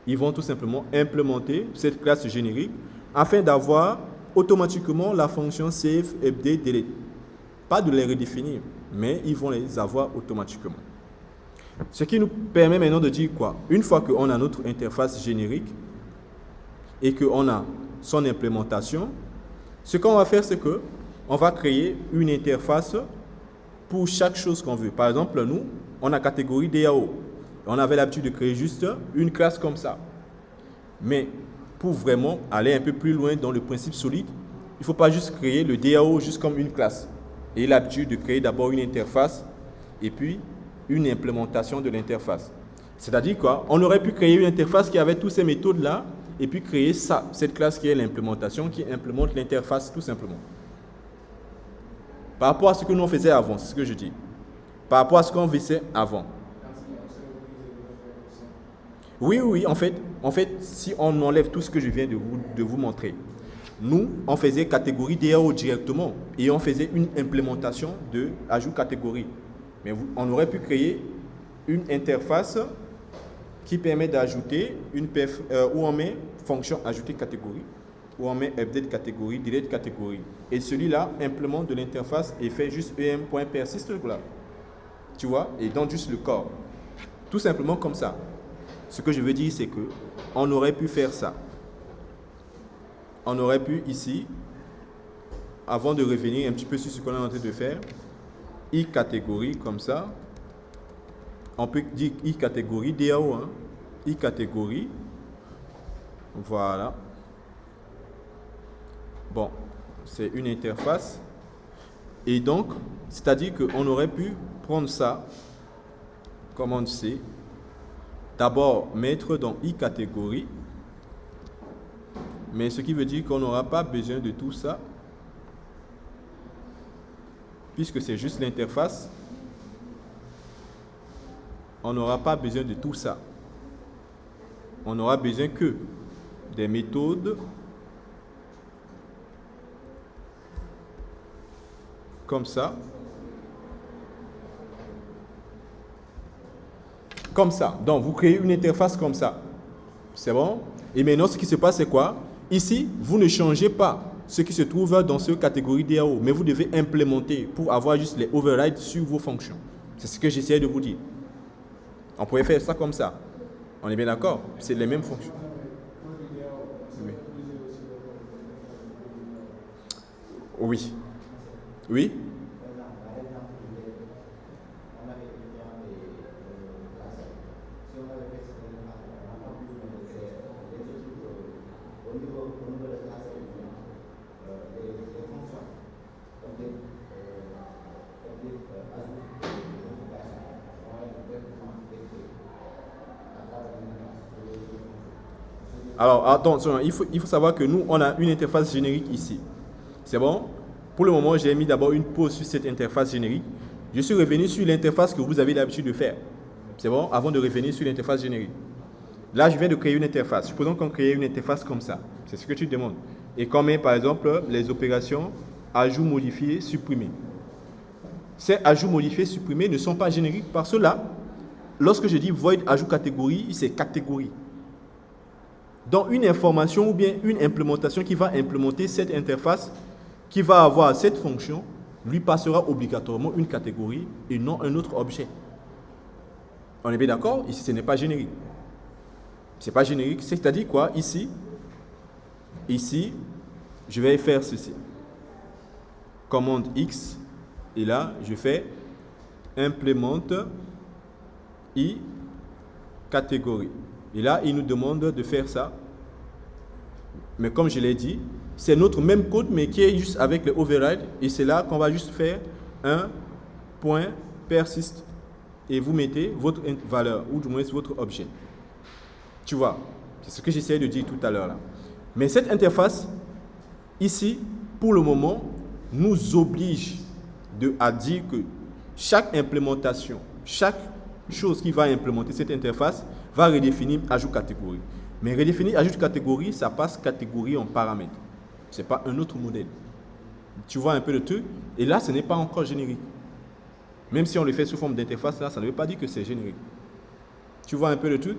Ils vont tout simplement implémenter cette classe générique afin d'avoir automatiquement la fonction save, update, delete. Pas de les redéfinir, mais ils vont les avoir automatiquement. Ce qui nous permet maintenant de dire quoi? Une fois qu'on a notre interface générique et qu'on a son implémentation, ce qu'on va faire, c'est qu'on va créer une interface pour chaque chose qu'on veut. Par exemple, nous, on a catégorie DAO. On avait l'habitude de créer juste une classe comme ça. Mais pour vraiment aller un peu plus loin dans le principe solide, il ne faut pas juste créer le DAO juste comme une classe. Et l'habitude de créer d'abord une interface et puis une implémentation de l'interface. C'est-à-dire quoi? On aurait pu créer une interface qui avait toutes ces méthodes-là et puis créer ça, cette classe qui est l'implémentation, qui implémente l'interface tout simplement. Par rapport à ce que nous on faisait avant, c'est ce que je dis. Par rapport à ce qu'on faisait avant. Oui, en fait, si on enlève tout ce que je viens de vous montrer, nous, on faisait catégorie DAO directement et on faisait une implémentation de ajout catégorie. Mais on aurait pu créer une interface qui permet d'ajouter une où on met fonction ajouter catégorie où on met update catégorie, delete catégorie. Et celui-là implémente de l'interface et fait juste em.persist là. Tu vois, et donne juste le corps. Tout simplement comme ça. Ce que je veux dire, c'est que on aurait pu faire ça. On aurait pu ici, avant de revenir un petit peu sur ce qu'on est en train de faire, i catégorie comme ça. On peut dire i catégorie DAO, hein. I catégorie. Voilà. Bon, c'est une interface. Et donc, c'est-à-dire qu'on aurait pu prendre ça, commande C, d'abord mettre dans i catégorie, mais ce qui veut dire qu'on n'aura pas besoin de tout ça, puisque c'est juste l'interface, on n'aura pas besoin de tout ça. On n'aura besoin que des méthodes comme ça. Comme ça. Donc, vous créez une interface comme ça. C'est bon? Et maintenant, ce qui se passe, c'est quoi? Ici, vous ne changez pas ce qui se trouve dans cette catégorie DAO, mais vous devez implémenter pour avoir juste les overrides sur vos fonctions. C'est ce que j'essaie de vous dire. On pourrait faire ça comme ça. On est bien d'accord? C'est les mêmes fonctions. Oui. Oui? Alors, attention, il faut savoir que nous, on a une interface générique ici. C'est bon? Pour le moment, j'ai mis d'abord une pause sur cette interface générique. Je suis revenu sur l'interface que vous avez l'habitude de faire. C'est bon? Avant de revenir sur l'interface générique. Là, je viens de créer une interface. Supposons qu'on crée une interface comme ça. C'est ce que tu demandes. Et qu'on met, par exemple, les opérations ajout, modifier, supprimer. Ces ajouts, modifier, supprimer ne sont pas génériques parce que là, lorsque je dis void ajout catégorie, c'est catégorie. Donc, une information ou bien une implémentation qui va implémenter cette interface, qui va avoir cette fonction, lui passera obligatoirement une catégorie et non un autre objet. On est bien d'accord? Ici, ce n'est pas générique. Ce n'est pas générique, c'est-à-dire quoi? Ici, je vais faire ceci. Commande X, et là, je fais implémente i catégorie. Et là, il nous demande de faire ça. Mais comme je l'ai dit, c'est notre même code, mais qui est juste avec les overrides. Et c'est là qu'on va juste faire un point persist. Et vous mettez votre valeur, ou du moins votre objet. Tu vois, c'est ce que j'essayais de dire tout à l'heure là. Mais cette interface, ici, pour le moment, nous oblige à dire que chaque implémentation, chaque chose qui va implémenter cette interface va redéfinir ajout catégorie. Mais redéfinir ajout catégorie, ça passe catégorie en paramètre. Ce n'est pas un autre modèle. Tu vois un peu le truc. Et là, ce n'est pas encore générique. Même si on le fait sous forme d'interface, là, ça ne veut pas dire que c'est générique. Tu vois un peu le truc?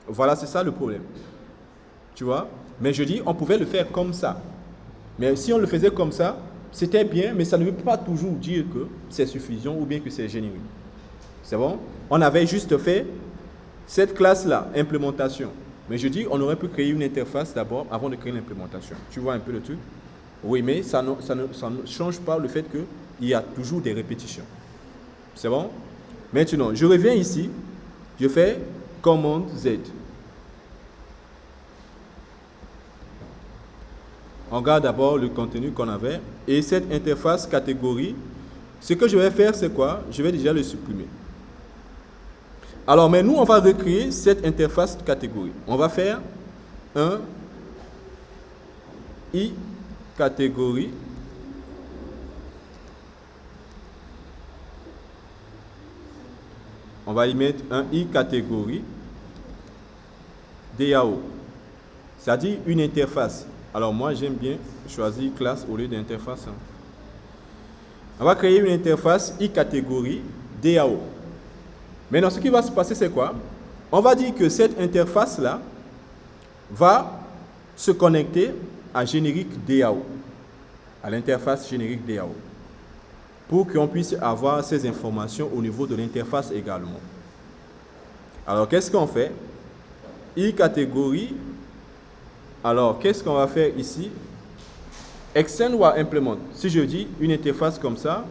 Voilà, c'est ça le problème. Tu vois? Mais je dis, on pouvait le faire comme ça. Mais si on le faisait comme ça, c'était bien, mais ça ne veut pas toujours dire que c'est suffisant ou bien que c'est générique. C'est bon? On avait juste fait cette classe-là, implémentation. Mais je dis, on aurait pu créer une interface d'abord avant de créer l'implémentation. Tu vois un peu le truc? Oui, mais ça ne change pas le fait qu'il y a toujours des répétitions. C'est bon? Maintenant, je reviens ici. Je fais commande Z. On regarde d'abord le contenu qu'on avait. Et cette interface catégorie, ce que je vais faire, c'est quoi? Je vais déjà le supprimer. Alors, mais nous, on va recréer cette interface catégorie. On va faire un i catégorie. On va y mettre un i catégorie DAO. C'est-à-dire une interface. Alors, moi, j'aime bien choisir classe au lieu d'interface. On va créer une interface i catégorie DAO. Maintenant, ce qui va se passer, c'est quoi? On va dire que cette interface-là va se connecter à générique DAO, à l'interface générique DAO, pour qu'on puisse avoir ces informations au niveau de l'interface également. Alors, qu'est-ce qu'on fait? I-catégorie. Alors, qu'est-ce qu'on va faire ici? Extend ou implement. Si je dis une interface comme ça,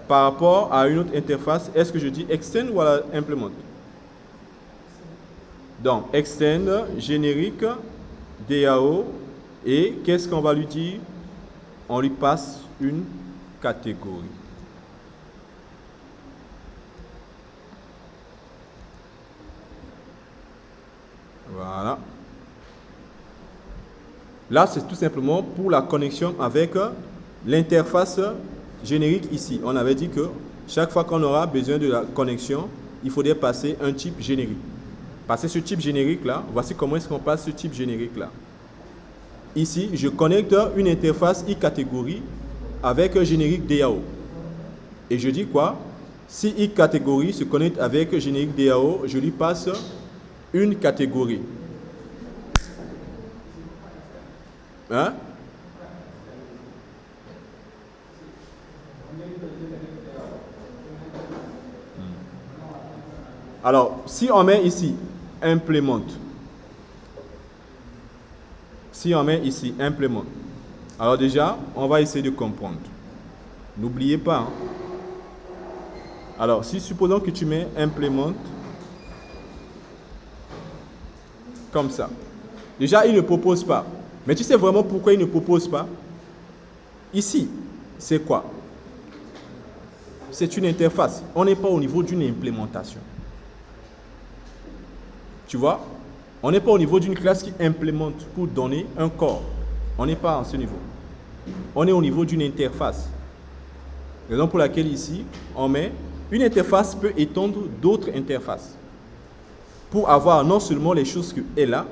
par rapport à une autre interface, est-ce que je dis extend ou implement? Donc, extend, générique, DAO, et qu'est-ce qu'on va lui dire? On lui passe une catégorie. Voilà. Là, c'est tout simplement pour la connexion avec l'interface générique ici. On avait dit que chaque fois qu'on aura besoin de la connexion, il faudrait passer un type générique. Passer ce type générique-là, voici comment est-ce qu'on passe ce type générique-là. Ici, je connecte une interface i-catégorie avec un générique DAO. Et je dis quoi? Si i-catégorie se connecte avec générique DAO, je lui passe une catégorie. Hein? Alors, si on met ici implement, si on met ici implement, alors déjà, on va essayer de comprendre. N'oubliez pas. Hein? Alors, si supposons que tu mets implement comme ça. Déjà, il ne propose pas. Mais tu sais vraiment pourquoi il ne propose pas? Ici, c'est quoi? C'est une interface. On n'est pas au niveau d'une implémentation. Tu vois? On n'est pas au niveau d'une classe qui implémente pour donner un corps. On n'est pas à ce niveau. On est au niveau d'une interface. Raison pour laquelle ici, on met une interface peut étendre d'autres interfaces pour avoir non seulement les choses qu'elle a,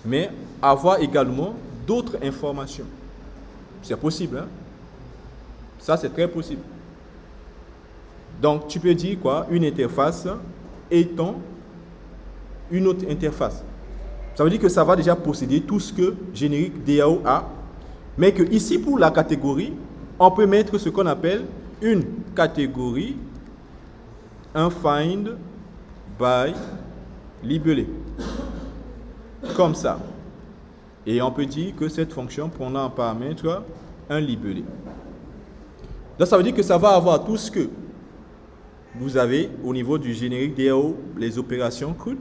mais avoir également d'autres informations. C'est possible, hein? Ça, c'est très possible. Donc, tu peux dire quoi? Une interface étant une autre interface. Ça veut dire que ça va déjà posséder tout ce que générique DAO a, mais que ici, pour la catégorie, on peut mettre ce qu'on appelle une catégorie, un find by libellé. Comme ça. Et on peut dire que cette fonction prendra en paramètre un libellé. Donc ça veut dire que ça va avoir tout ce que vous avez au niveau du générique DAO, les opérations crudes,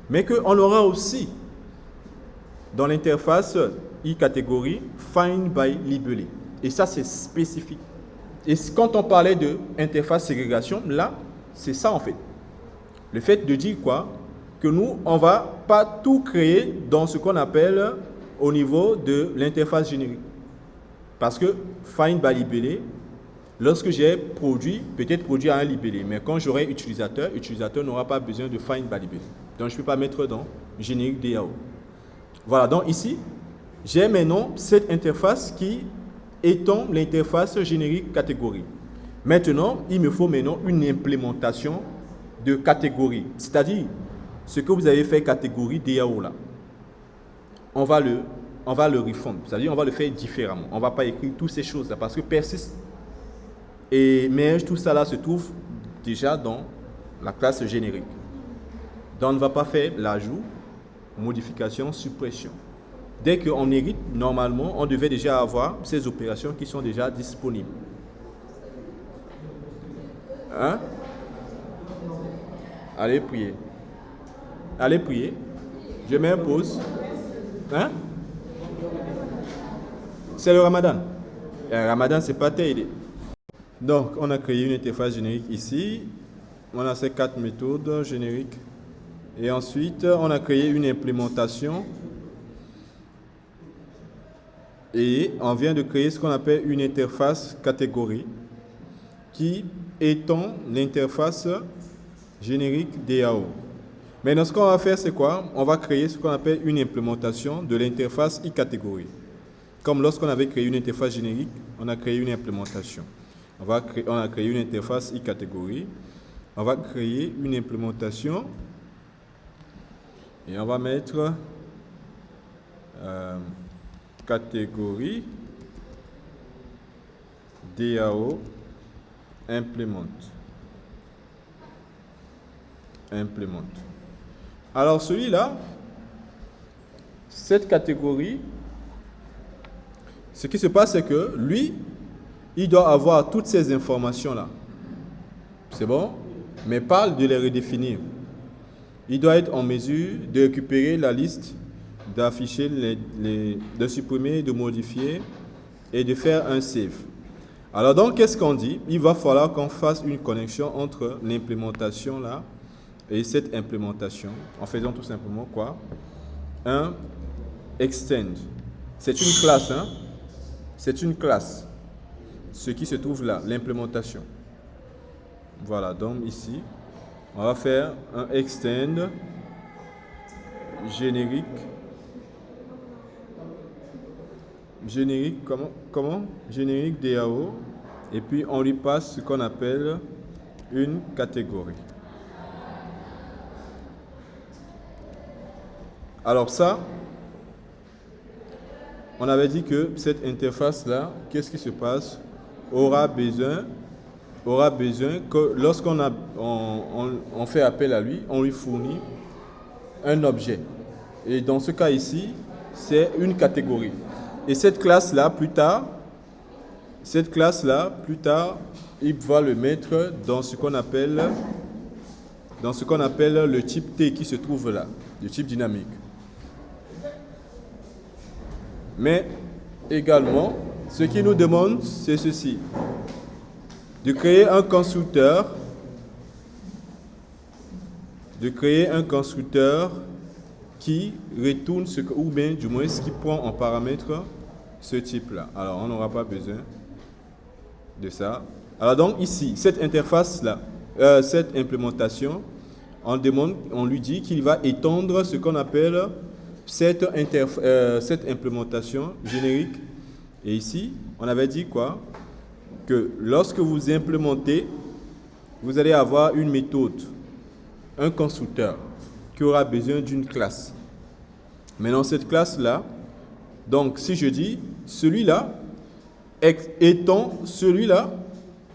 mais qu'on aura aussi dans l'interface i-catégorie find by libellé. Et ça, c'est spécifique. Et quand on parlait de interface ségrégation, là, c'est ça en fait. Le fait de dire quoi? Que nous, on ne va pas tout créer dans ce qu'on appelle au niveau de l'interface générique. Parce que find by libellé, lorsque j'ai produit, peut-être produit à un libellé, mais quand j'aurai utilisateur, l'utilisateur n'aura pas besoin de find by libellé. Donc je ne peux pas mettre dans générique DAO. Voilà, donc ici, j'ai maintenant cette interface qui étend l'interface générique catégorie. Maintenant, il me faut maintenant une implémentation de catégorie, c'est-à-dire ce que vous avez fait catégorie DAO là. On va le refond, c'est-à-dire on va le faire différemment. On ne va pas écrire toutes ces choses là parce que persiste et merge, tout ça là se trouve déjà dans la classe générique. Donc on ne va pas faire l'ajout, modification, suppression. Dès qu'on hérite, normalement, on devait déjà avoir ces opérations qui sont déjà disponibles. Hein? Allez prier. Allez prier. Je m'impose. Hein? C'est le Ramadan. Le Ramadan, c'est pas t'aider. Donc, on a créé une interface générique ici. On a ces 4 méthodes génériques. Et ensuite, on a créé une implémentation. Et on vient de créer ce qu'on appelle une interface catégorie qui étend l'interface générique DAO. Maintenant, ce qu'on va faire, c'est quoi? On va créer ce qu'on appelle une implémentation de l'interface i-catégorie. Comme lorsqu'on avait créé une interface générique, on a créé une implémentation. On a créé une interface i-catégorie. On va créer une implémentation et on va mettre catégorie DAO implémente. Alors celui-là, cette catégorie, ce qui se passe, c'est que lui, il doit avoir toutes ces informations-là. C'est bon? Mais pas de les redéfinir. Il doit être en mesure de récupérer la liste, d'afficher, de supprimer, de modifier et de faire un save. Alors donc, qu'est-ce qu'on dit? Il va falloir qu'on fasse une connexion entre l'implémentation là et cette implémentation en faisant tout simplement quoi? Un extend. C'est une classe, hein? C'est une classe. Ce qui se trouve là, l'implémentation. Voilà, donc ici, on va faire un extend générique. Générique, comment? Générique DAO. Et puis, on lui passe ce qu'on appelle une catégorie. Alors ça, on avait dit que cette interface-là, qu'est-ce qui se passe? Aura besoin que lorsqu'on on fait appel à lui, on lui fournit un objet. Et dans ce cas ici, c'est une catégorie. Et cette classe-là, plus tard, il va le mettre dans ce qu'on appelle le type T qui se trouve là, le type dynamique. Mais également, ce qu'il nous demande, c'est ceci. De créer un constructeur qui retourne ou bien du moins ce qui prend en paramètre ce type-là. Alors, on n'aura pas besoin de ça. Alors donc ici, cette interface-là, cette implémentation, on lui dit qu'il va étendre ce qu'on appelle cette implémentation générique. Et ici, on avait dit quoi? Que lorsque vous implémentez, vous allez avoir une méthode, un constructeur qui aura besoin d'une classe. Maintenant, cette classe-là, donc si je dis celui-là, étant celui-là,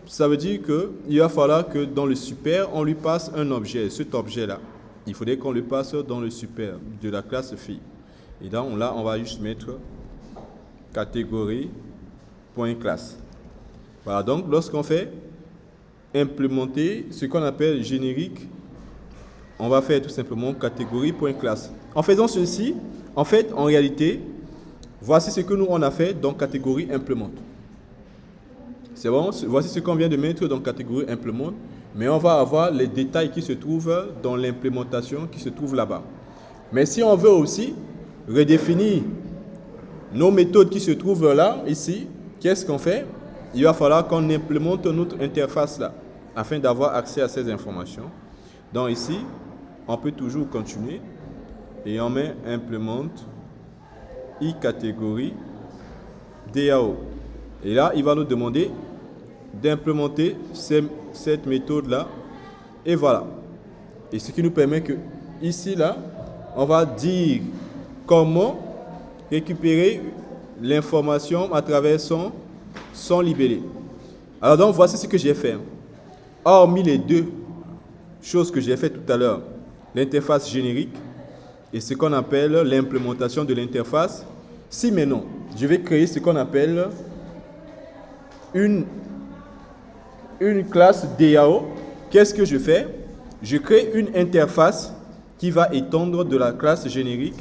ça veut dire qu'il va falloir que dans le super, on lui passe un objet. Cet objet-là, il faudrait qu'on le passe dans le super de la classe fille. Et donc là, on va juste mettre catégorie.classe. Voilà, donc lorsqu'on fait implémenter ce qu'on appelle générique, on va faire tout simplement catégorie.classe. En faisant ceci, en fait, en réalité, voici ce que nous on a fait dans catégorie implémente. C'est bon, voici ce qu'on vient de mettre dans catégorie implémente, mais on va avoir les détails qui se trouvent dans l'implémentation qui se trouve là-bas. Mais si on veut aussi redéfinir nos méthodes qui se trouvent là, ici, qu'est-ce qu'on fait? Il va falloir qu'on implémente notre interface là, afin d'avoir accès à ces informations. Donc ici, on peut toujours continuer et on met implémente i-catégorie DAO. Et là, il va nous demander d'implémenter cette méthode-là. Et voilà. Et ce qui nous permet que ici, là, on va dire comment récupérer l'information à travers son libellé. Alors donc, voici ce que j'ai fait. Hormis les deux choses que j'ai fait tout à l'heure, l'interface générique et ce qu'on appelle l'implémentation de l'interface, si maintenant, je vais créer ce qu'on appelle une classe DAO, qu'est-ce que je fais? Je crée une interface qui va étendre de la classe générique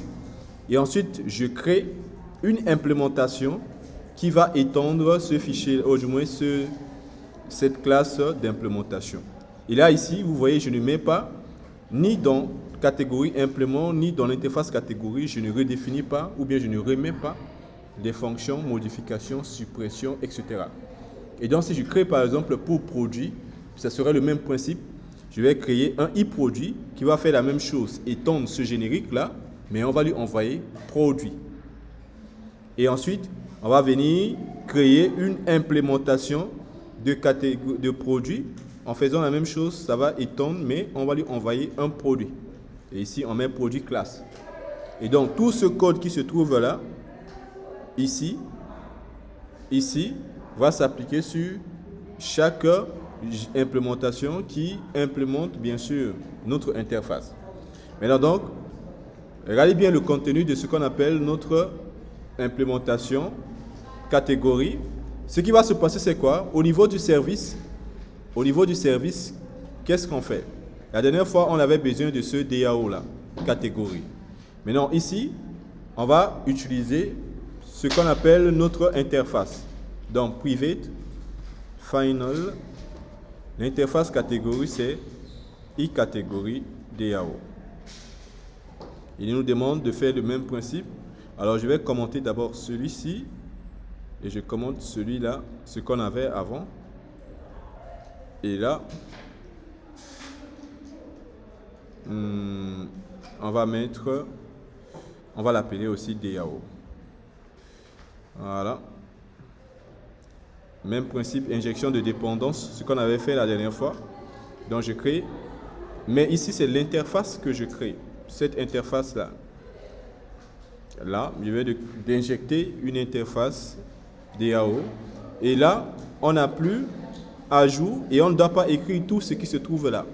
et ensuite je crée une implémentation qui va étendre ce fichier, ou du moins cette classe d'implémentation. Et là, ici, vous voyez, je ne mets pas ni dans catégorie implément, ni dans l'interface catégorie, je ne redéfinis pas, ou bien je ne remets pas les fonctions, modifications, suppression, etc. Et donc, si je crée, par exemple, pour produit, ça serait le même principe. Je vais créer un i-produit qui va faire la même chose, étendre ce générique-là, mais on va lui envoyer produit. Et ensuite, on va venir créer une implémentation de produit. En faisant la même chose, ça va étendre, mais on va lui envoyer un produit. Et ici, on met produit classe. Et donc, tout ce code qui se trouve là, ici va s'appliquer sur chaque implémentation qui implémente bien sûr notre interface. Maintenant donc, regardez bien le contenu de ce qu'on appelle notre implémentation catégorie. Ce qui va se passer, c'est quoi? Au niveau du service, qu'est-ce qu'on fait? La dernière fois, on avait besoin de ce DAO là, catégorie. Maintenant ici, on va utiliser ce qu'on appelle notre interface. Donc private, final, l'interface catégorie c'est iCatégorie DAO. Il nous demande de faire le même principe. Alors je vais commenter d'abord celui-ci et je commente celui-là, ce qu'on avait avant. Et là, on va l'appeler aussi DAO. Voilà. Même principe, injection de dépendance, ce qu'on avait fait la dernière fois. Donc je crée, mais ici c'est l'interface que je crée, cette interface-là. Là, je vais d'injecter une interface DAO. Et là, on n'a plus ajout et on ne doit pas écrire tout ce qui se trouve là.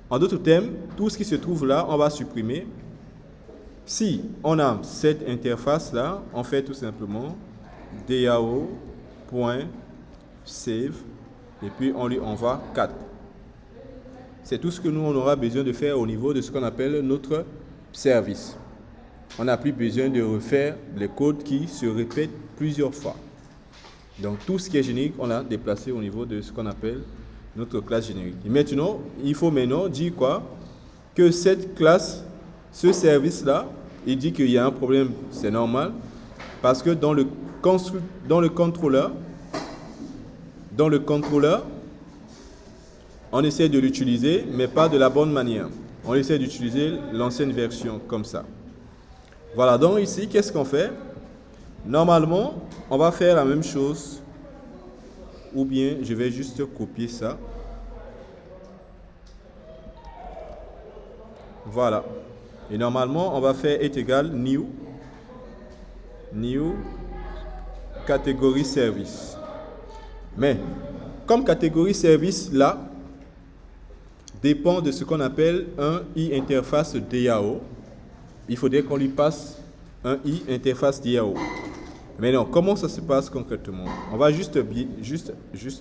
En d'autres termes, tout ce qui se trouve là, on va supprimer. Si on a cette interface-là, on fait tout simplement DAO.save et puis on lui envoie 4. C'est tout ce que nous, on aura besoin de faire au niveau de ce qu'on appelle notre service. On n'a plus besoin de refaire les codes qui se répètent plusieurs fois. Donc tout ce qui est générique, on l'a déplacé au niveau de ce qu'on appelle notre classe générique. Et maintenant, il faut maintenant dire quoi? Que cette classe, ce service-là, il dit qu'il y a un problème, c'est normal, parce que dans le contrôleur, on essaie de l'utiliser, mais pas de la bonne manière. On essaie d'utiliser l'ancienne version comme ça. Voilà, donc ici, qu'est-ce qu'on fait? Normalement, on va faire la même chose, ou bien je vais juste copier ça. Voilà. Et normalement, on va faire est égal new catégorie service. Mais, comme catégorie service, là, dépend de ce qu'on appelle un i-interface DAO. Il faudrait qu'on lui passe un i-interface DAO. Mais non, comment ça se passe concrètement? On va juste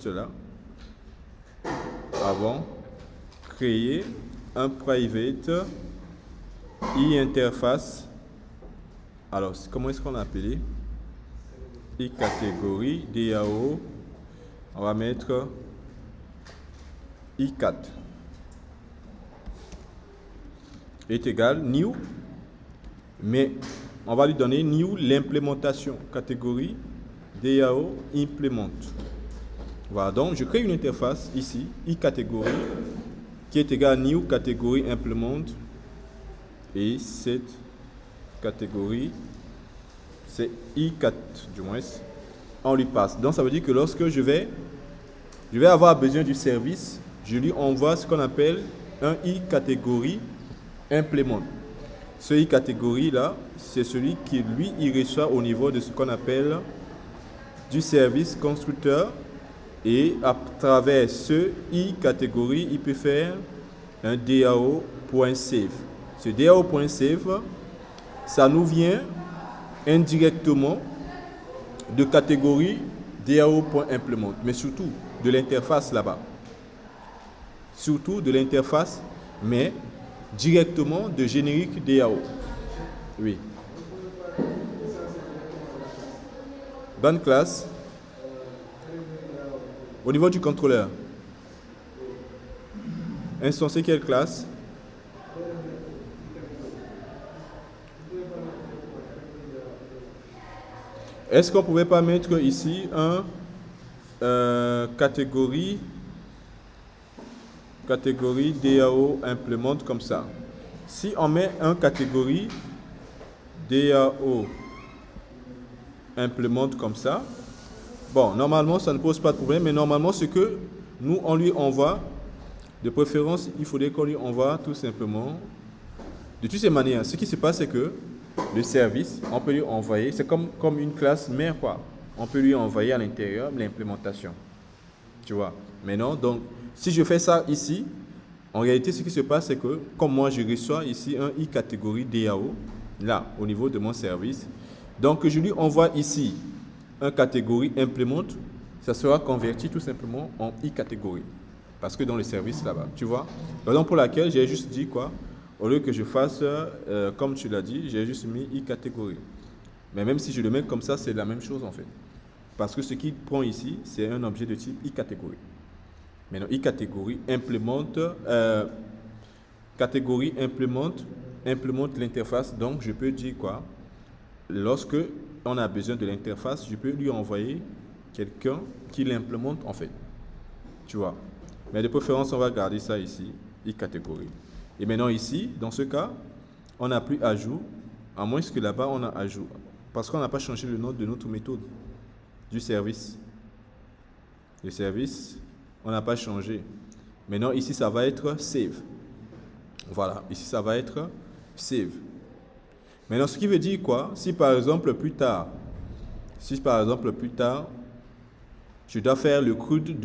là, avant, créer un private i-interface. Alors, comment est-ce qu'on l'a appelé? i-catégorie DAO. On va mettre i4 est égal new, mais on va lui donner new l'implémentation catégorie DAO implement. Voilà, donc je crée une interface ici iCatégorie qui est égal new catégorie implement et cette catégorie c'est i4 du moins on lui passe. Donc ça veut dire que lorsque je vais avoir besoin du service, je lui envoie ce qu'on appelle un i-catégorie implement. Ce i-catégorie là, c'est celui qui lui il reçoit au niveau de ce qu'on appelle du service constructeur et à travers ce i-catégorie, il peut faire un DAO.save. Ce DAO.save, ça nous vient indirectement de catégorie DAO.implement, mais surtout de l'interface là-bas. Surtout de l'interface, mais directement de générique DAO. Oui. Bonne classe. Au niveau du contrôleur, instancier quelle classe? Est-ce qu'on ne pouvait pas mettre ici un catégorie DAO implement comme ça? Si on met un catégorie DAO implement comme ça, bon, normalement ça ne pose pas de problème, mais normalement ce que nous on lui envoie, de préférence il faudrait qu'on lui envoie tout simplement, de toutes ces manières, ce qui se passe c'est que le service, on peut lui envoyer, c'est comme une classe mère, quoi. On peut lui envoyer à l'intérieur l'implémentation. Tu vois. Maintenant, donc, si je fais ça ici, en réalité, ce qui se passe, c'est que, comme moi, je reçois ici un i catégorie DAO, là, au niveau de mon service, donc je lui envoie ici un catégorie implement, ça sera converti tout simplement en i catégorie. Parce que dans le service là-bas, tu vois. Raison pour laquelle j'ai juste dit quoi, au lieu que je fasse, comme tu l'as dit, j'ai juste mis i catégorie. Mais même si je le mets comme ça, c'est la même chose en fait. Parce que ce qu'il prend ici, c'est un objet de type i catégorie. Maintenant, i catégorie implémente l'interface. Donc, je peux dire quoi? Lorsque on a besoin de l'interface, je peux lui envoyer quelqu'un qui l'implémente en fait. Tu vois. Mais de préférence, on va garder ça ici, i catégorie. Et maintenant ici, dans ce cas, on n'a plus ajout, à moins que là-bas on a ajout. Parce qu'on n'a pas changé le nom de notre méthode du service. Le service, on n'a pas changé. Maintenant, ici, ça va être save. Voilà, ici, ça va être save. Maintenant, ce qui veut dire quoi? Si par exemple, plus tard, je dois faire le CRUD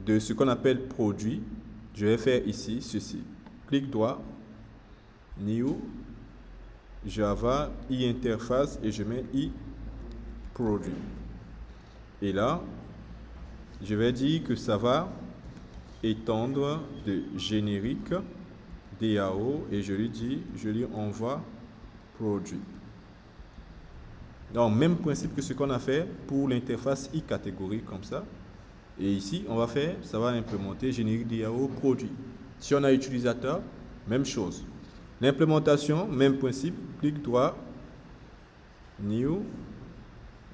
de ce qu'on appelle produit, je vais faire ici ceci. Clic droit, New, Java, i-interface et je mets i-produit. Et là, je vais dire que ça va étendre de générique DAO et je lui envoie produit. Donc, même principe que ce qu'on a fait pour l'interface i-catégorie comme ça. Et ici, on va faire, ça va implémenter générique DAO produit. Si on a utilisateur, même chose. L'implémentation, même principe, clic droit, New,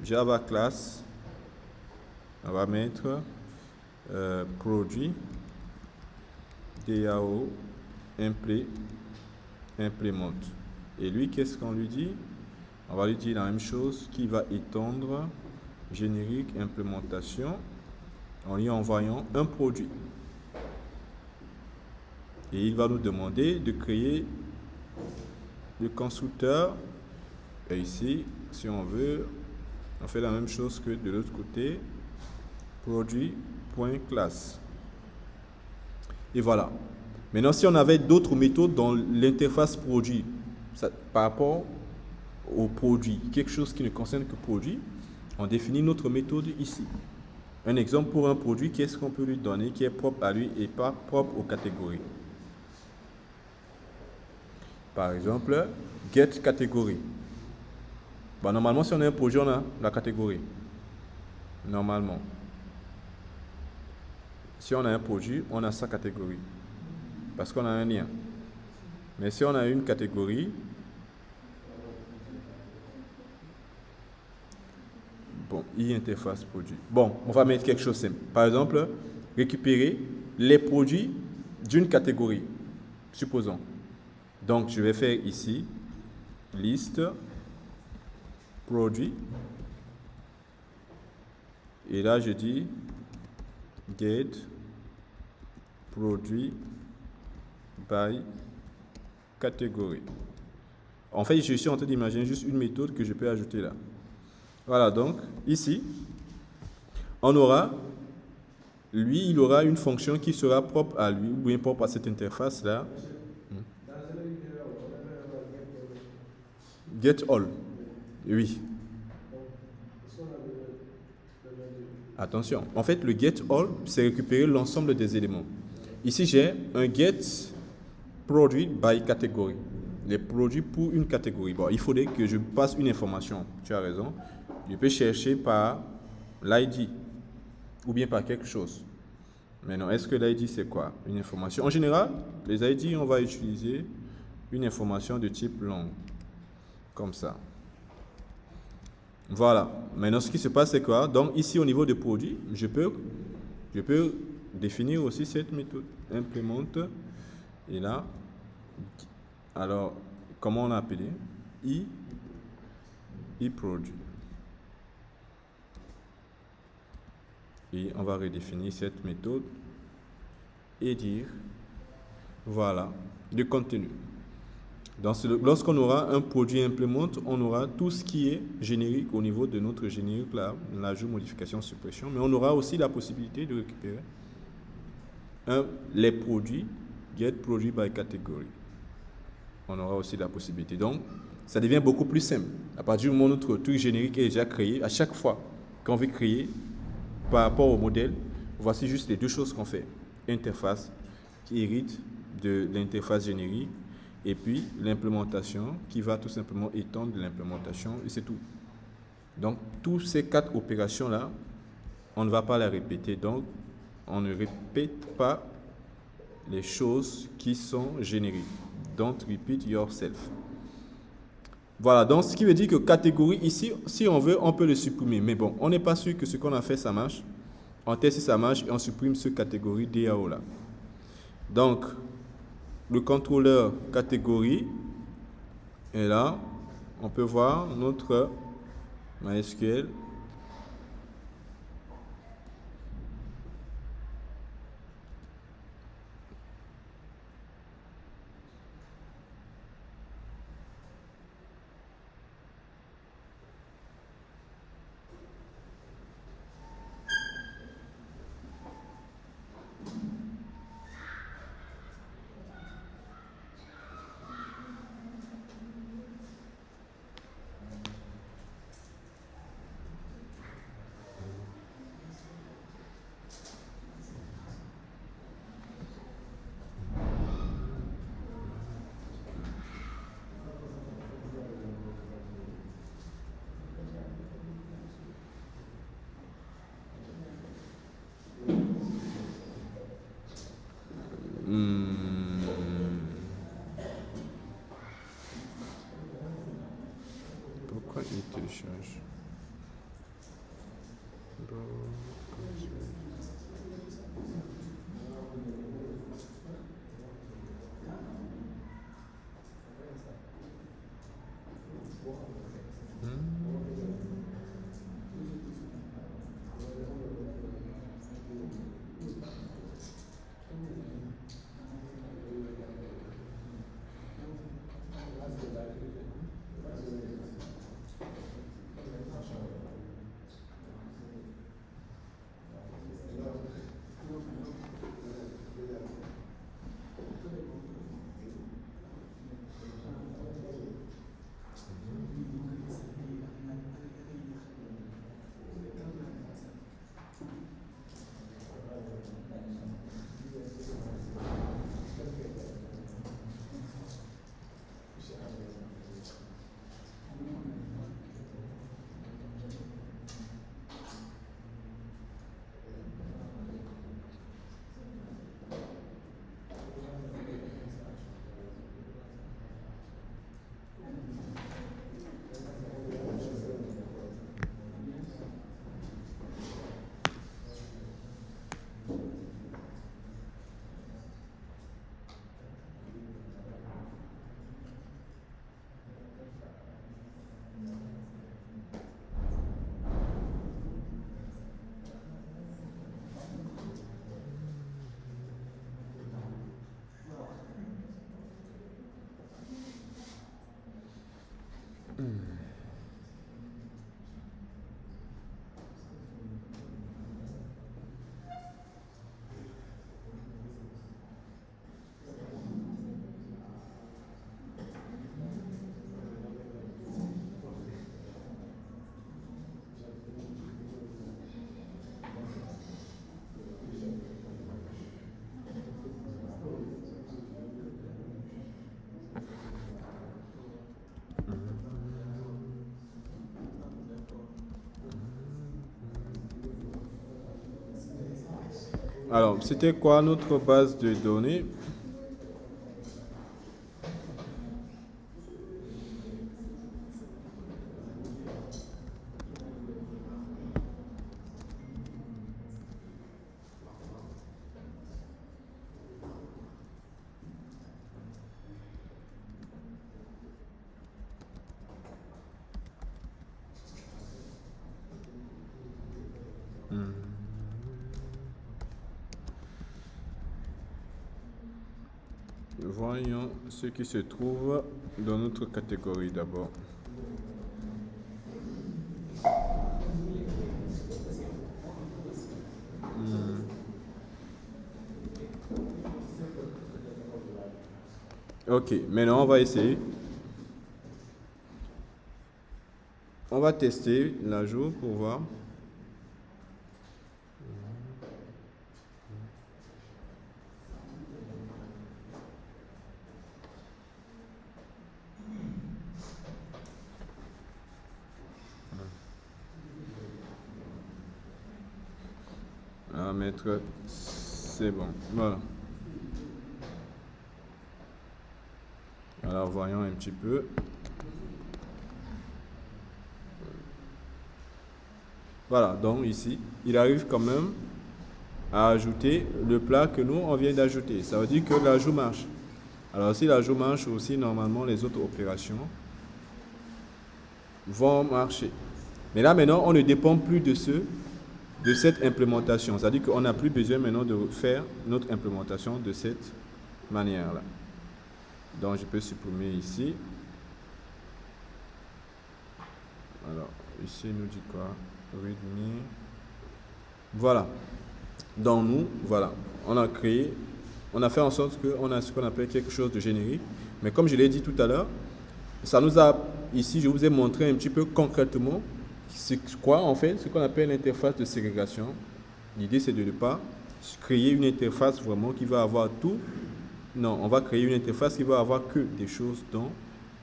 Java class, on va mettre produit, DAO, implémente. Et lui, qu'est-ce qu'on lui dit? On va lui dire la même chose, qui va étendre générique implémentation en lui envoyant un produit. Et il va nous demander de créer le constructeur. Et ici, si on veut, on fait la même chose que de l'autre côté. Produit.class. Et voilà. Maintenant, si on avait d'autres méthodes dans l'interface produit, par rapport au produit, quelque chose qui ne concerne que produit, on définit notre méthode ici. Un exemple pour un produit, qu'est-ce qu'on peut lui donner qui est propre à lui et pas propre aux catégories? Par exemple, get catégorie. Bon, normalement, si on a un produit, on a la catégorie. Normalement. Si on a un produit, on a sa catégorie. Parce qu'on a un lien. Mais si on a une catégorie, bon, i-interface produit. Bon, on va mettre quelque chose de simple. Par exemple, récupérer les produits d'une catégorie. Supposons. Donc, je vais faire ici, liste, produit. Et là, je dis, get, produit, by, catégorie. En fait, je suis en train d'imaginer juste une méthode que je peux ajouter là. Voilà, donc, ici, on aura, lui, il aura une fonction qui sera propre à lui, ou bien propre à cette interface-là. Get all. Oui. Attention. En fait, le get all, c'est récupérer l'ensemble des éléments. Ici, j'ai un get produit by catégorie. Les produits pour une catégorie. Bon, il faudrait que je passe une information. Tu as raison. Je peux chercher par l'ID ou bien par quelque chose. Maintenant, est-ce que l'ID c'est quoi? Une information. En général, les ID, on va utiliser une information de type long. Comme ça. Voilà. Maintenant, ce qui se passe, c'est quoi? Donc, ici, au niveau des produits, je peux définir aussi cette méthode. Implémente. Et là, alors, comment on l'a appelé? i-produit. Et on va redéfinir cette méthode et dire, voilà, le contenu. Lorsqu'on aura un produit implément, on aura tout ce qui est générique au niveau de notre générique là, l'ajout, modification, suppression, mais on aura aussi la possibilité de récupérer les produits, get produit by category. On aura aussi la possibilité. Donc, ça devient beaucoup plus simple. À partir du moment où notre truc générique est déjà créé, à chaque fois qu'on veut créer par rapport au modèle, voici juste les deux choses qu'on fait. Interface qui hérite de l'interface générique et puis l'implémentation qui va tout simplement étendre l'implémentation et c'est tout. Donc, toutes ces 4 opérations-là, on ne va pas les répéter. Donc, on ne répète pas les choses qui sont génériques. Don't repeat yourself. Voilà, donc ce qui veut dire que catégorie, ici, si on veut, on peut le supprimer. Mais bon, on n'est pas sûr que ce qu'on a fait, ça marche. On teste si ça marche et on supprime ce catégorie DAO là. Donc, le contrôleur catégorie est là. On peut voir notre MySQL. Pourquoi il télécharge? Alors, c'était quoi notre base de données? Voyons ce qui se trouve dans notre catégorie d'abord. Ok, maintenant on va essayer. On va tester l'ajout pour voir. On va mettre, c'est bon, voilà. Alors voyons un petit peu. Voilà, donc ici, il arrive quand même à ajouter le plat que nous, on vient d'ajouter. Ça veut dire que l'ajout marche. Alors si l'ajout marche aussi, normalement, les autres opérations vont marcher. Mais là, maintenant, on ne dépend plus de cette implémentation. C'est-à-dire qu'on n'a plus besoin maintenant de faire notre implémentation de cette manière-là. Donc, je peux supprimer ici. Alors, ici, il nous dit quoi? Readme. Voilà. Donc, nous, voilà. On a créé, on a fait en sorte qu'on a ce qu'on appelle quelque chose de générique. Mais comme je l'ai dit tout à l'heure, ça nous a, ici, je vous ai montré un petit peu concrètement c'est quoi, en fait, ce qu'on appelle l'interface de ségrégation. L'idée, c'est de ne pas créer une interface vraiment qui va avoir tout. Non, on va créer une interface qui va avoir que des choses dont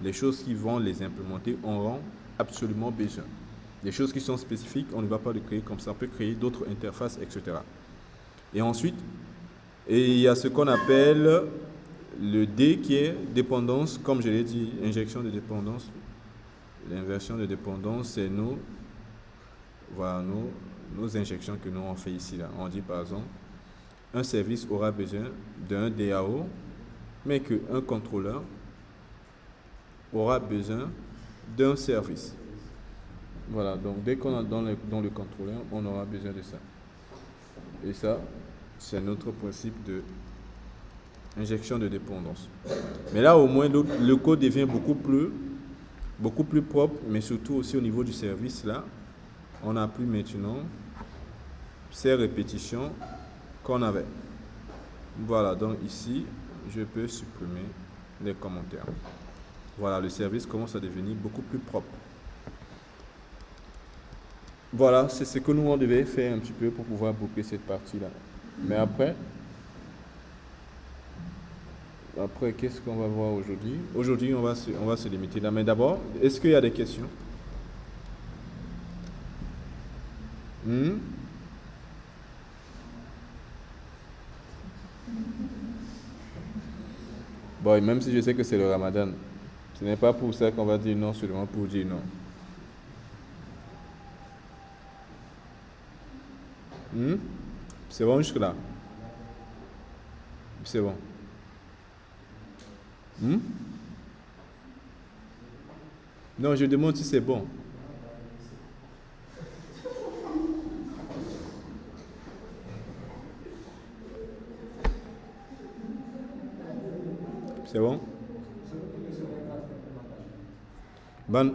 les choses qui vont les implémenter auront absolument besoin. Des choses qui sont spécifiques, on ne va pas les créer comme ça. On peut créer d'autres interfaces, etc. Et ensuite, il y a ce qu'on appelle le D qui est dépendance, comme je l'ai dit, injection de dépendance. L'inversion de dépendance, c'est voilà, nos injections que nous on fait ici. Là. On dit par exemple, un service aura besoin d'un DAO, mais qu'un contrôleur aura besoin d'un service. Voilà, donc dès qu'on est dans le contrôleur, on aura besoin de ça. Et ça, c'est notre principe de injection de dépendance. Mais là, au moins, le code devient beaucoup plus propre, mais surtout aussi au niveau du service, là, on n'a plus maintenant ces répétitions qu'on avait. Voilà, donc ici, je peux supprimer les commentaires. Voilà, le service commence à devenir beaucoup plus propre. Voilà, c'est ce que nous, on devait faire un petit peu pour pouvoir boucler cette partie-là. Mais après, qu'est-ce qu'on va voir aujourd'hui? Aujourd'hui, on va se limiter là. Mais d'abord, est-ce qu'il y a des questions? Bon, même si je sais que c'est le Ramadan, ce n'est pas pour ça qu'on va dire non, seulement pour dire non. C'est bon jusque-là? C'est bon. Non, je demande si c'est bon. C'est bon? Ban,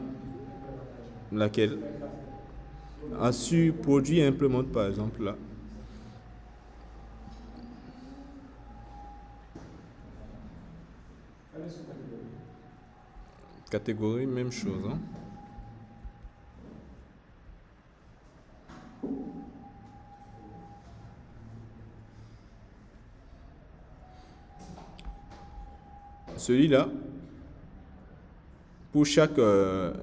laquelle? Sur produit et implémente par exemple là. Catégorie, même chose. Hein? Celui-là, pour chaque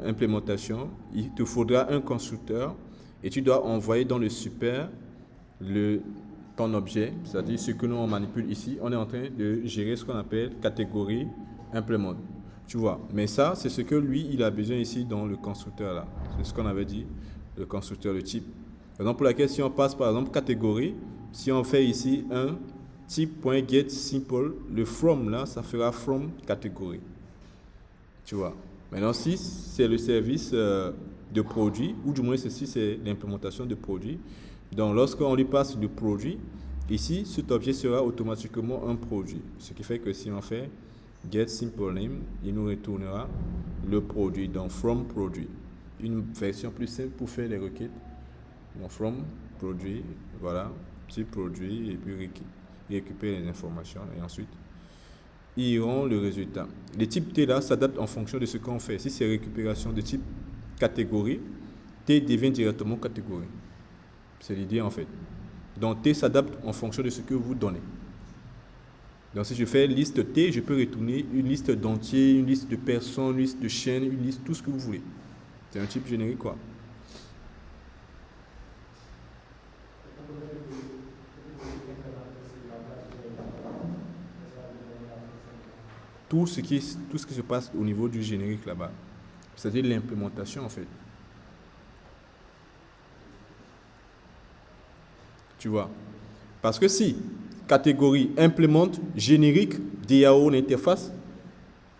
implémentation, il te faudra un constructeur et tu dois envoyer dans le super ton objet, c'est-à-dire ce que nous on manipule ici. On est en train de gérer ce qu'on appelle catégorie implément. Tu vois, mais ça, c'est ce que lui, il a besoin ici dans le constructeur là. C'est ce qu'on avait dit, le constructeur, le type. Par exemple, pour laquelle si on passe par exemple catégorie, si on fait ici un type.getSimple, le from là, ça fera from catégorie. Tu vois. Maintenant, si c'est le service de produit, ou du moins ceci c'est l'implémentation de produit, donc lorsqu'on lui passe le produit, Ici, cet objet sera automatiquement un produit. Ce qui fait que si on fait get simple name, il nous retournera le produit, donc from produit. Une version plus simple pour faire les requêtes. Donc from produit, voilà, petit produit, et puis récupérer les informations, et ensuite ils iront le résultat. Les types T là s'adaptent en fonction de ce qu'on fait. Si c'est récupération de type catégorie, T devient directement catégorie. C'est l'idée en fait. Donc T s'adapte en fonction de ce que vous donnez. Donc si je fais liste T, je peux retourner une liste d'entiers, une liste de personnes, une liste de chaînes, une liste, tout ce que vous voulez. C'est un type générique quoi. Tout ce qui se passe au niveau du générique là-bas. C'est-à-dire l'implémentation en fait. Tu vois. Parce que si catégorie implémente générique DAO l'interface,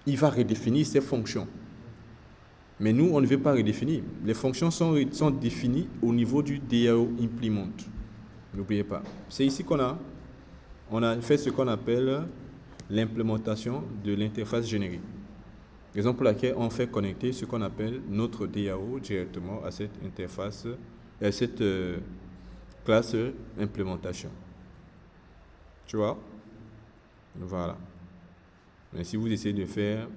il va redéfinir ses fonctions. Mais nous, on ne veut pas redéfinir. Les fonctions sont définies au niveau du DAO implement. N'oubliez pas. C'est ici qu'on a fait ce qu'on appelle l'implémentation de l'interface générique. Raison pour laquelle on fait connecter ce qu'on appelle notre DAO directement à cette interface, à cette classe implémentation. Tu vois? Voilà. Mais si vous essayez de faire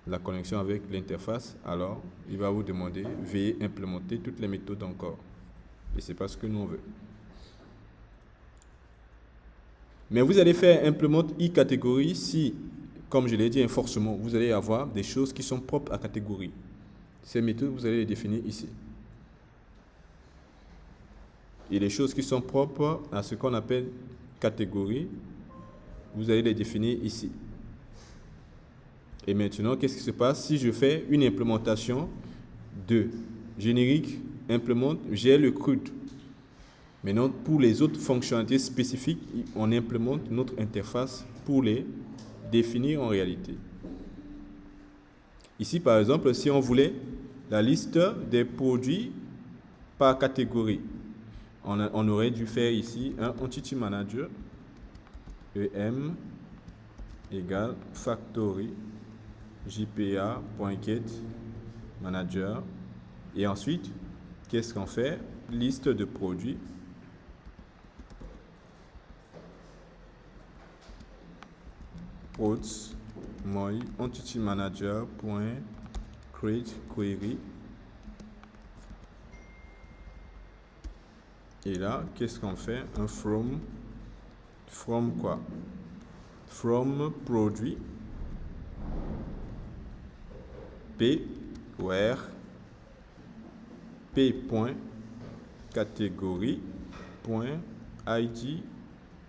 la connexion avec l'interface, alors il va vous demander veuillez implémenter toutes les méthodes encore. Et c'est pas ce que nous on veut. Mais vous allez faire implement e-catégorie si, comme je l'ai dit, forcément, vous allez avoir des choses qui sont propres à catégorie. Ces méthodes, vous allez les définir ici. Et les choses qui sont propres à ce qu'on appelle catégorie, vous allez les définir ici. Et maintenant, qu'est-ce qui se passe si je fais une implémentation de générique, implémente, j'ai le CRUD. Maintenant, pour les autres fonctionnalités spécifiques, on implémente notre interface pour les définir en réalité. Ici, par exemple, si on voulait la liste des produits par catégorie, on aurait dû faire ici un entity manager em égale factory jpa.get manager. Et ensuite, qu'est-ce qu'on fait? Liste de produits. Prods my entity manager create query. Et là, qu'est-ce qu'on fait? Un from quoi? From produit p where p.catégorie.id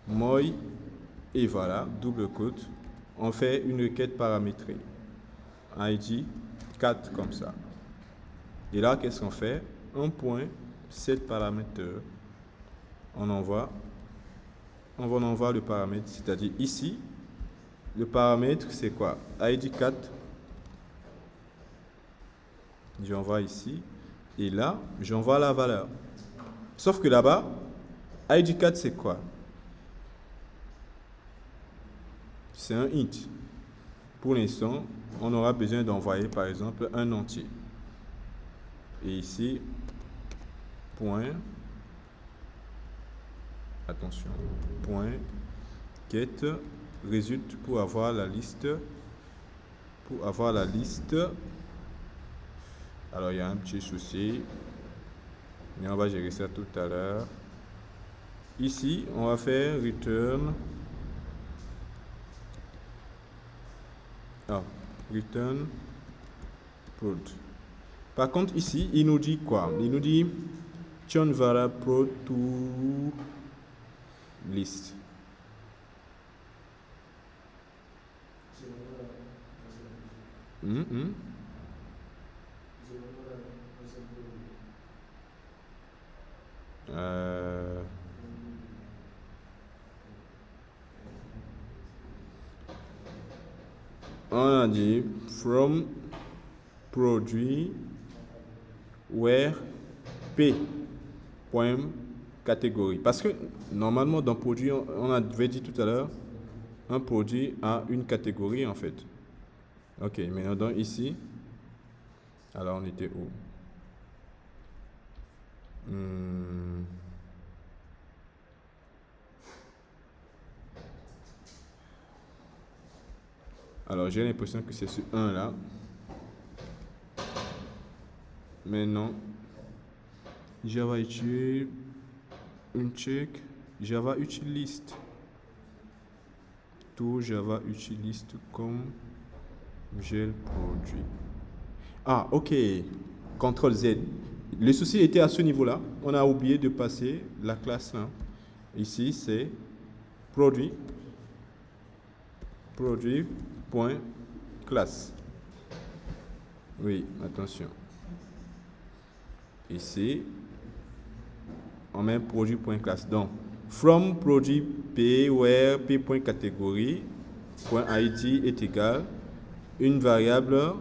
moi et voilà, double quote. On fait une requête paramétrée. ID 4 comme ça. Et là, qu'est-ce qu'on fait? Un point, set paramètre. On envoie le paramètre, c'est-à-dire ici, le paramètre c'est quoi? ID 4. J'envoie ici. Et là, j'envoie la valeur. Sauf que là-bas, ID 4 c'est quoi? C'est un int. Pour l'instant, on aura besoin d'envoyer par exemple un entier. Et ici, point, attention, point, get, résulte pour avoir la liste. Alors, il y a un petit souci. Mais on va gérer ça tout à l'heure. Ici, on va faire return. Return prod. Par contre, ici, il nous dit quoi? Il nous dit turn variable prod to list. On a dit from produit where p point catégorie. Parce que normalement, dans produit, on avait dit tout à l'heure, un produit a une catégorie en fait. Ok, maintenant donc ici, alors on était où? Alors j'ai l'impression que c'est ce 1 là. Mais non. Java utilise un check. Java utilise tout Java utilise comme gel produit. Ah, ok. CTRL Z. Le souci était à ce niveau-là. On a oublié de passer la classe là. Ici, c'est produit. Produit.classe. Oui, attention. Ici, on met produit.classe. Donc, from produit p where p.catégorie .id est égal une variable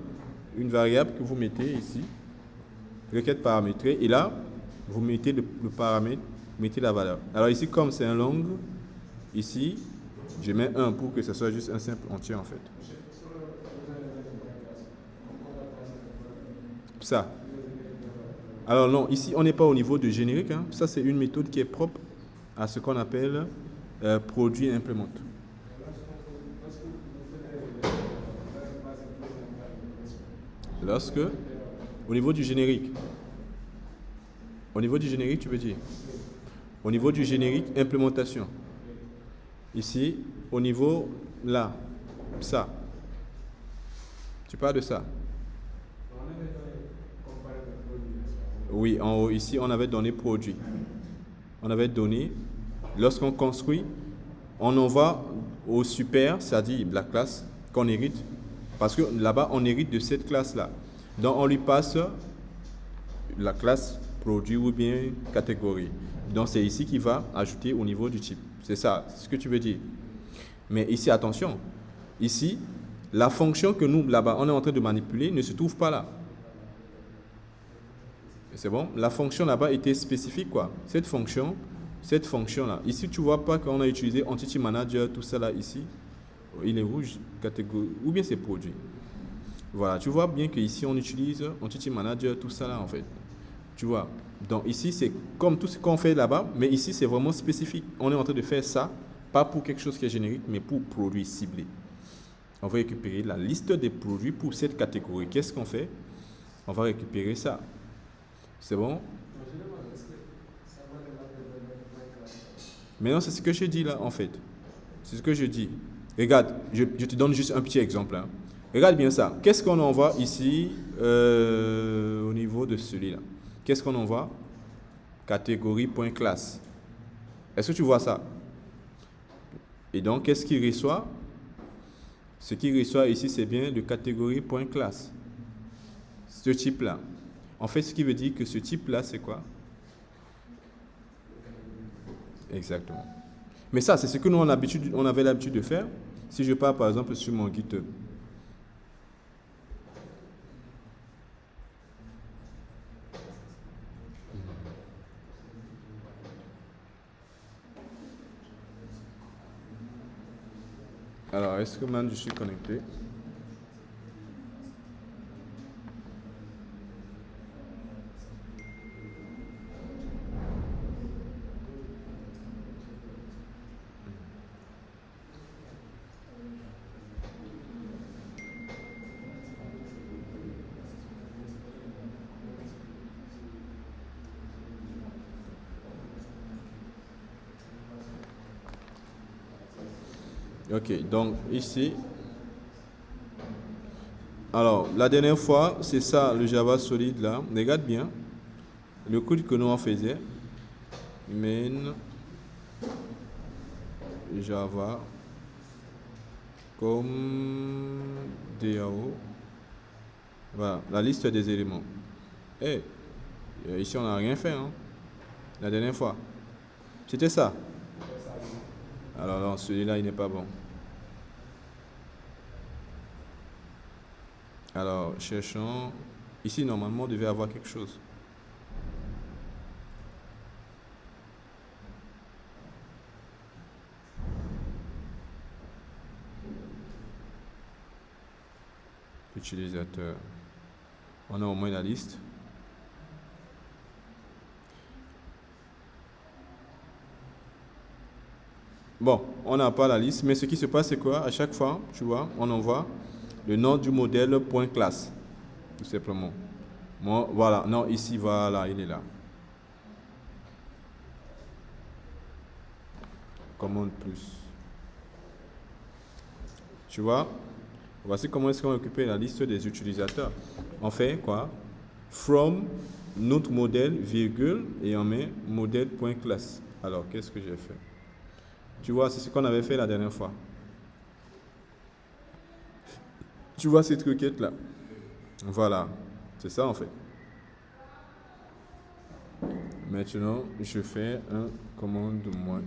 que vous mettez ici, requête paramétrée, et là, vous mettez le paramètre, mettez la valeur. Alors ici, comme c'est un long, ici, je mets 1 pour que ce soit juste un simple entier en fait. Ça. Alors non, ici, on n'est pas au niveau de générique. Hein. Ça, c'est une méthode qui est propre à ce qu'on appelle produit implémente. Lorsque, au niveau du générique, tu veux dire? Au niveau du générique, implémentation. Ici, au niveau, là, ça. Tu parles de ça? Oui, en haut, ici, on avait donné produit. On avait donné, lorsqu'on construit, on envoie au super, c'est-à-dire la classe qu'on hérite, parce que là-bas, on hérite de cette classe-là. Donc, on lui passe la classe produit ou bien catégorie. Donc, c'est ici qu'il va ajouter au niveau du type. C'est ça, c'est ce que tu veux dire. Mais ici, attention, ici, la fonction que nous, là-bas, on est en train de manipuler ne se trouve pas là. C'est bon? La fonction là-bas était spécifique, quoi. Cette fonction-là. Ici, tu vois pas qu'on a utilisé Entity Manager, tout ça là, ici. Il est rouge, catégorie, ou bien c'est produit. Voilà, tu vois bien qu'ici, on utilise Entity Manager, tout ça là, en fait. Tu vois? Donc ici, c'est comme tout ce qu'on fait là-bas, mais ici, c'est vraiment spécifique. On est en train de faire ça, pas pour quelque chose qui est générique, mais pour produit ciblé. On va récupérer la liste des produits pour cette catégorie. Qu'est-ce qu'on fait? On va récupérer ça. C'est bon? Maintenant, c'est ce que je dis là, en fait. C'est ce que je dis. Regarde, je te donne juste un petit exemple. Hein. Regarde bien ça. Qu'est-ce qu'on envoie ici au niveau de celui-là? Qu'est-ce qu'on envoie? Catégorie.classe. Est-ce que tu vois ça? Et donc, qu'est-ce qu'il reçoit? Ce qu'il reçoit ici, c'est bien le catégorie.classe. Ce type-là. En fait, ce qui veut dire que ce type-là, c'est quoi? Exactement. Mais ça, c'est ce que nous, on avait l'habitude de faire. Si je pars, par exemple, sur mon GitHub. Alors, est-ce que maintenant je suis connecté? Ok, donc ici, alors la dernière fois, c'est ça le Java solide là. Regarde bien le code que nous on faisait. Main Java comme DAO. Voilà, la liste des éléments. Et ici on n'a rien fait, hein, la dernière fois. C'était ça. Alors non, celui-là il n'est pas bon. Alors, cherchons. Ici, normalement, on devait avoir quelque chose. utilisateurs. On a au moins la liste. Bon, on n'a pas la liste, mais ce qui se passe, c'est quoi? À chaque fois, tu vois, on envoie le nom du modèle point classe, tout simplement. Bon, voilà, non, ici, voilà, il est là. Commande plus. Tu vois, voici comment est-ce qu'on occupe la liste des utilisateurs. On fait quoi? From notre modèle, virgule, et on met modèle.classe. Alors, qu'est-ce que j'ai fait? Tu vois, c'est ce qu'on avait fait la dernière fois. Tu vois cette requête-là? Voilà, c'est ça en fait. Maintenant, je fais un commande moins.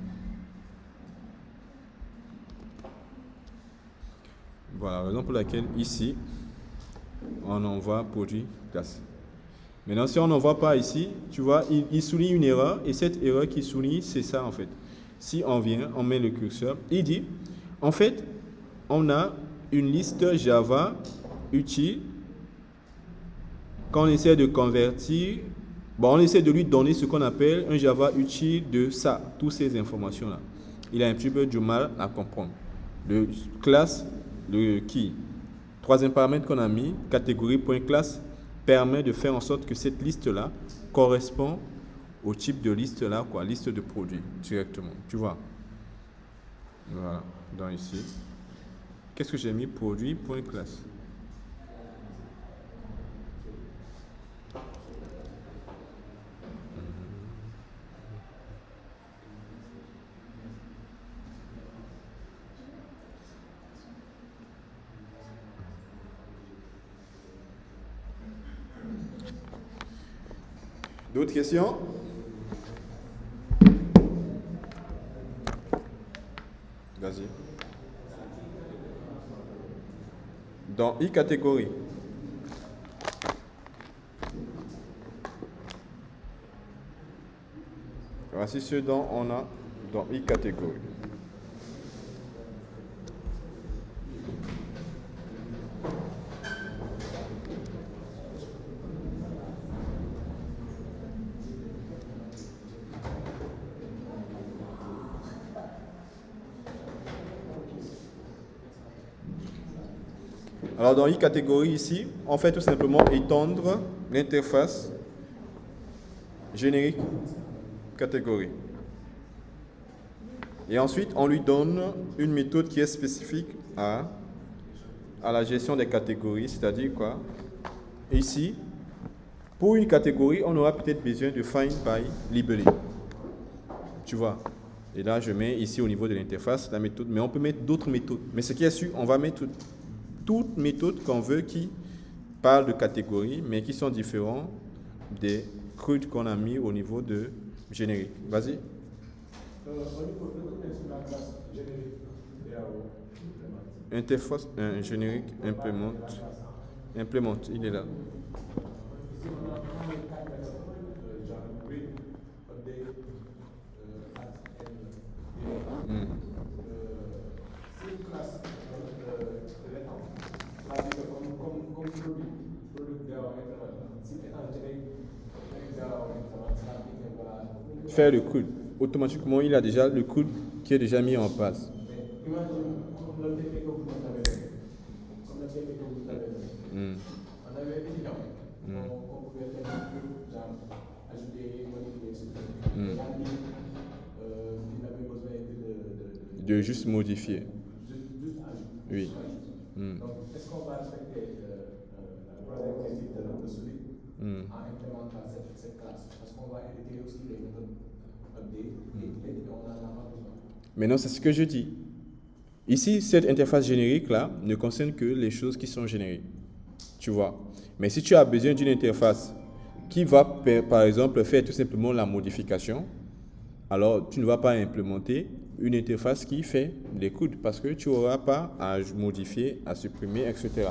Voilà, la raison pour laquelle ici, on envoie produit classe. Maintenant, si on n'envoie pas ici, tu vois, il souligne une erreur, et cette erreur qui souligne, c'est ça en fait. Si on vient, on met le curseur, il dit, en fait, on a une liste Java utile qu'on essaie de convertir. Bon, on essaie de lui donner ce qu'on appelle un Java utile de ça, toutes ces informations-là. Il a un petit peu du mal à comprendre. Le classe, le key. Troisième paramètre qu'on a mis, catégorie.classe, permet de faire en sorte que cette liste-là correspond au type de liste-là, quoi, liste de produits, directement. Tu vois? Voilà, dans ici. Qu'est-ce que j'ai mis? Produit.classe. D'autres questions? Vas-y. Dans i-catégorie. Voici ce dont on a dans i-catégorie. Alors dans i-catégorie ici, on fait tout simplement étendre l'interface générique catégorie. Et ensuite, on lui donne une méthode qui est spécifique à la gestion des catégories, c'est-à-dire quoi? Ici, pour une catégorie, on aura peut-être besoin de find by labeling. Tu vois? Et là, je mets ici au niveau de l'interface la méthode, mais on peut mettre d'autres méthodes. Mais ce qui est sûr, on va mettre toutes méthodes qu'on veut qui parlent de catégories, mais qui sont différents des CRUD qu'on a mis au niveau de générique. Vas-y. Interface générique implémente, il est là. Faire le CRUD. Automatiquement, il a déjà le CRUD qui est déjà mis en place. De juste modifier. Oui. Donc, est-ce qu'on va respecter la troisième principe de celui en implémentant cette classe? Parce qu'on va hériter aussi les méthodes update et on n'en a pas besoin. Maintenant, c'est ce que je dis. Ici, cette interface générique-là ne concerne que les choses qui sont génériques. Tu vois. Mais si tu as besoin d'une interface qui va, par exemple, faire tout simplement la modification, alors tu ne vas pas implémenter une interface qui fait des codes parce que tu n'auras pas à modifier, à supprimer, etc.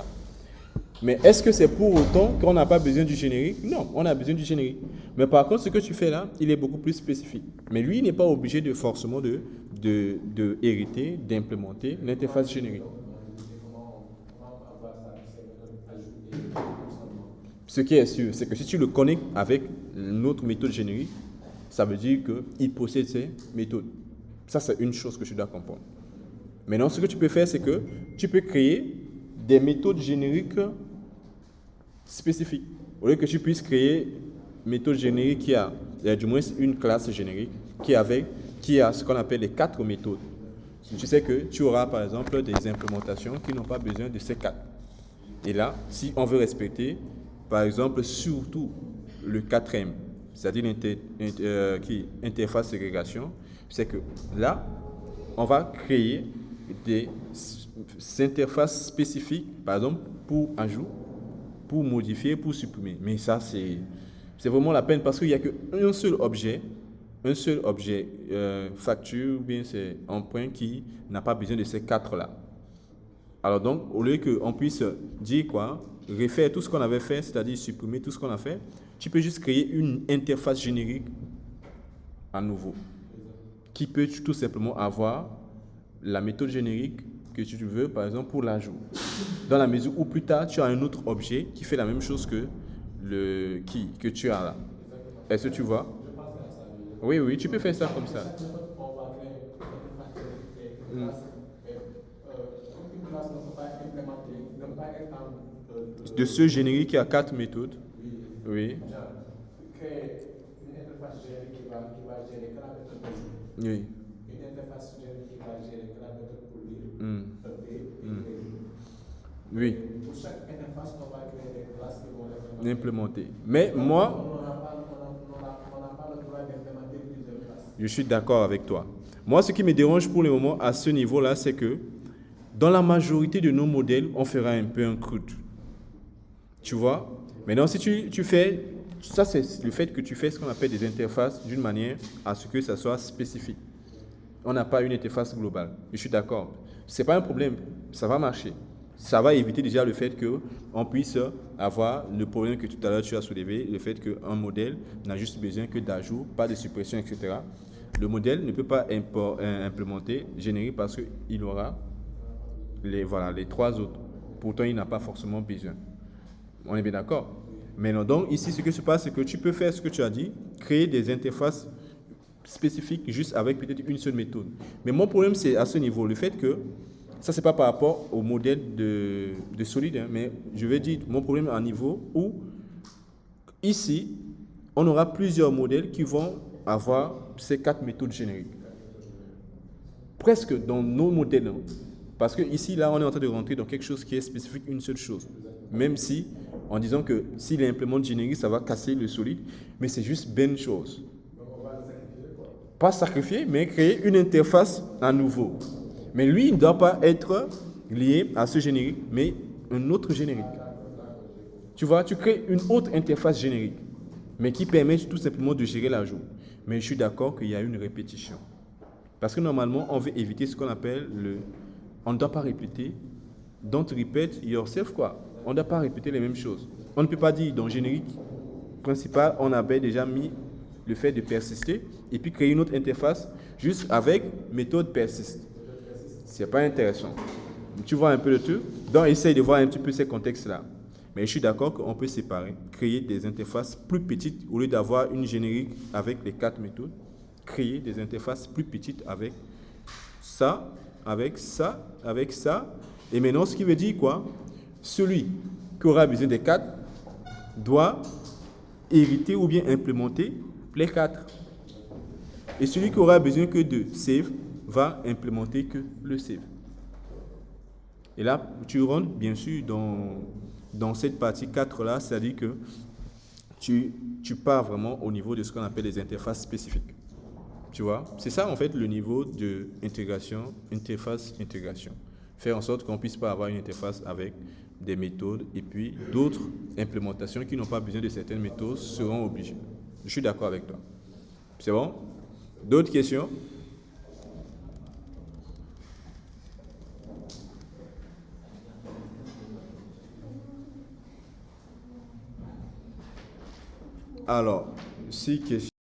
Mais est-ce que c'est pour autant qu'on n'a pas besoin du générique? Non, on a besoin du générique. Mais par contre, ce que tu fais là, il est beaucoup plus spécifique. Mais lui, il n'est pas obligé de forcément de hériter, d'implémenter l'interface générique. Ce qui est sûr, c'est que si tu le connectes avec notre méthode générique, ça veut dire qu'il possède ces méthodes. Ça, c'est une chose que tu dois comprendre. Maintenant, ce que tu peux faire, c'est que tu peux créer des méthodes génériques spécifiques. Au lieu que tu puisses créer une méthode générique qui a, du moins une classe générique, qui a ce qu'on appelle les 4 méthodes. Tu sais que tu auras par exemple des implémentations qui n'ont pas besoin de ces 4. Et là, si on veut respecter, par exemple, surtout le 4e, c'est-à-dire interface ségrégation, c'est que là, on va créer des interfaces spécifiques, par exemple, pour ajout, pour modifier, pour supprimer. Mais ça, c'est vraiment la peine parce qu'il n'y a qu'un seul objet, facture, ou bien c'est emprunt qui n'a pas besoin de ces 4-là. Alors donc, au lieu qu'on puisse dire refaire tout ce qu'on avait fait, c'est-à-dire supprimer tout ce qu'on a fait, tu peux juste créer une interface générique à nouveau, qui peut tout simplement avoir la méthode générique que tu veux, par exemple, pour l'ajout. Dans la mesure où plus tard, tu as un autre objet qui fait la même chose que tu as là. Est-ce que tu vois? Oui, tu peux faire ça comme ça. De ce générique qui a 4 méthodes. Oui. Créer une interface générique qui va gérer que la méthode de jour. Oui. Une interface générique qui va gérer que la méthode pour lire, taper et écrire. Oui. Pour chaque interface, on va créer des classes qui vont l'implémenter. Mais moi, on n'a pas le droit d'implémenter plusieurs classes. Je suis d'accord avec toi. Moi, ce qui me dérange pour le moment à ce niveau-là, c'est que dans la majorité de nos modèles, on fera un peu un CRUD. Tu vois? Maintenant, si tu fais, ça c'est le fait que tu fais ce qu'on appelle des interfaces d'une manière à ce que ça soit spécifique. On n'a pas une interface globale. Je suis d'accord. Ce n'est pas un problème. Ça va marcher. Ça va éviter déjà le fait qu'on puisse avoir le problème que tout à l'heure tu as soulevé, le fait qu'un modèle n'a juste besoin que d'ajouts, pas de suppression, etc. Le modèle ne peut pas implémenter générique parce qu'il aura les 3 autres. Pourtant, il n'a pas forcément besoin. On est bien d'accord? Maintenant, donc, ici, ce qui se passe, c'est que tu peux faire ce que tu as dit, créer des interfaces spécifiques juste avec peut-être une seule méthode. Mais mon problème, c'est à ce niveau, le fait que, ça, c'est pas par rapport au modèle de Solid, mais je vais dire mon problème à un niveau où, ici, on aura plusieurs modèles qui vont avoir ces 4 méthodes génériques. Presque dans nos modèles. Parce que ici, là, on est en train de rentrer dans quelque chose qui est spécifique, une seule chose. Même si, en disant que s'il implémente générique, ça va casser le solide, mais c'est juste bonne chose. Donc on va le sacrifier quoi? Pas sacrifier, mais créer une interface à nouveau. Mais lui, il ne doit pas être lié à ce générique, mais un autre générique. Tu vois, tu crées une autre interface générique, mais qui permet tout simplement de gérer l'ajout. Mais je suis d'accord qu'il y a une répétition. Parce que normalement, on veut éviter ce qu'on appelle on ne doit pas répéter. Don't repeat yourself, quoi. On ne doit pas répéter les mêmes choses. On ne peut pas dire dans le générique principal, on avait déjà mis le fait de persister et puis créer une autre interface juste avec méthode persiste. C'est pas intéressant. Tu vois un peu le truc. Donc, essaye de voir un petit peu ces contextes-là. Mais je suis d'accord qu'on peut séparer, créer des interfaces plus petites au lieu d'avoir une générique avec les 4 méthodes. Créer des interfaces plus petites avec ça, avec ça, avec ça. Et maintenant, ce qui veut dire quoi? Celui qui aura besoin des 4 doit hériter ou bien implémenter les 4. Et celui qui aura besoin que de save va implémenter que le save. Et là, tu rentres bien sûr dans cette partie 4-là, c'est-à-dire que tu pars vraiment au niveau de ce qu'on appelle les interfaces spécifiques. Tu vois, c'est ça en fait le niveau de intégration, interface-intégration. Faire en sorte qu'on ne puisse pas avoir une interface avec des méthodes et puis d'autres implémentations qui n'ont pas besoin de certaines méthodes seront obligées. Je suis d'accord avec toi. C'est bon? D'autres questions? Alors, 6 questions.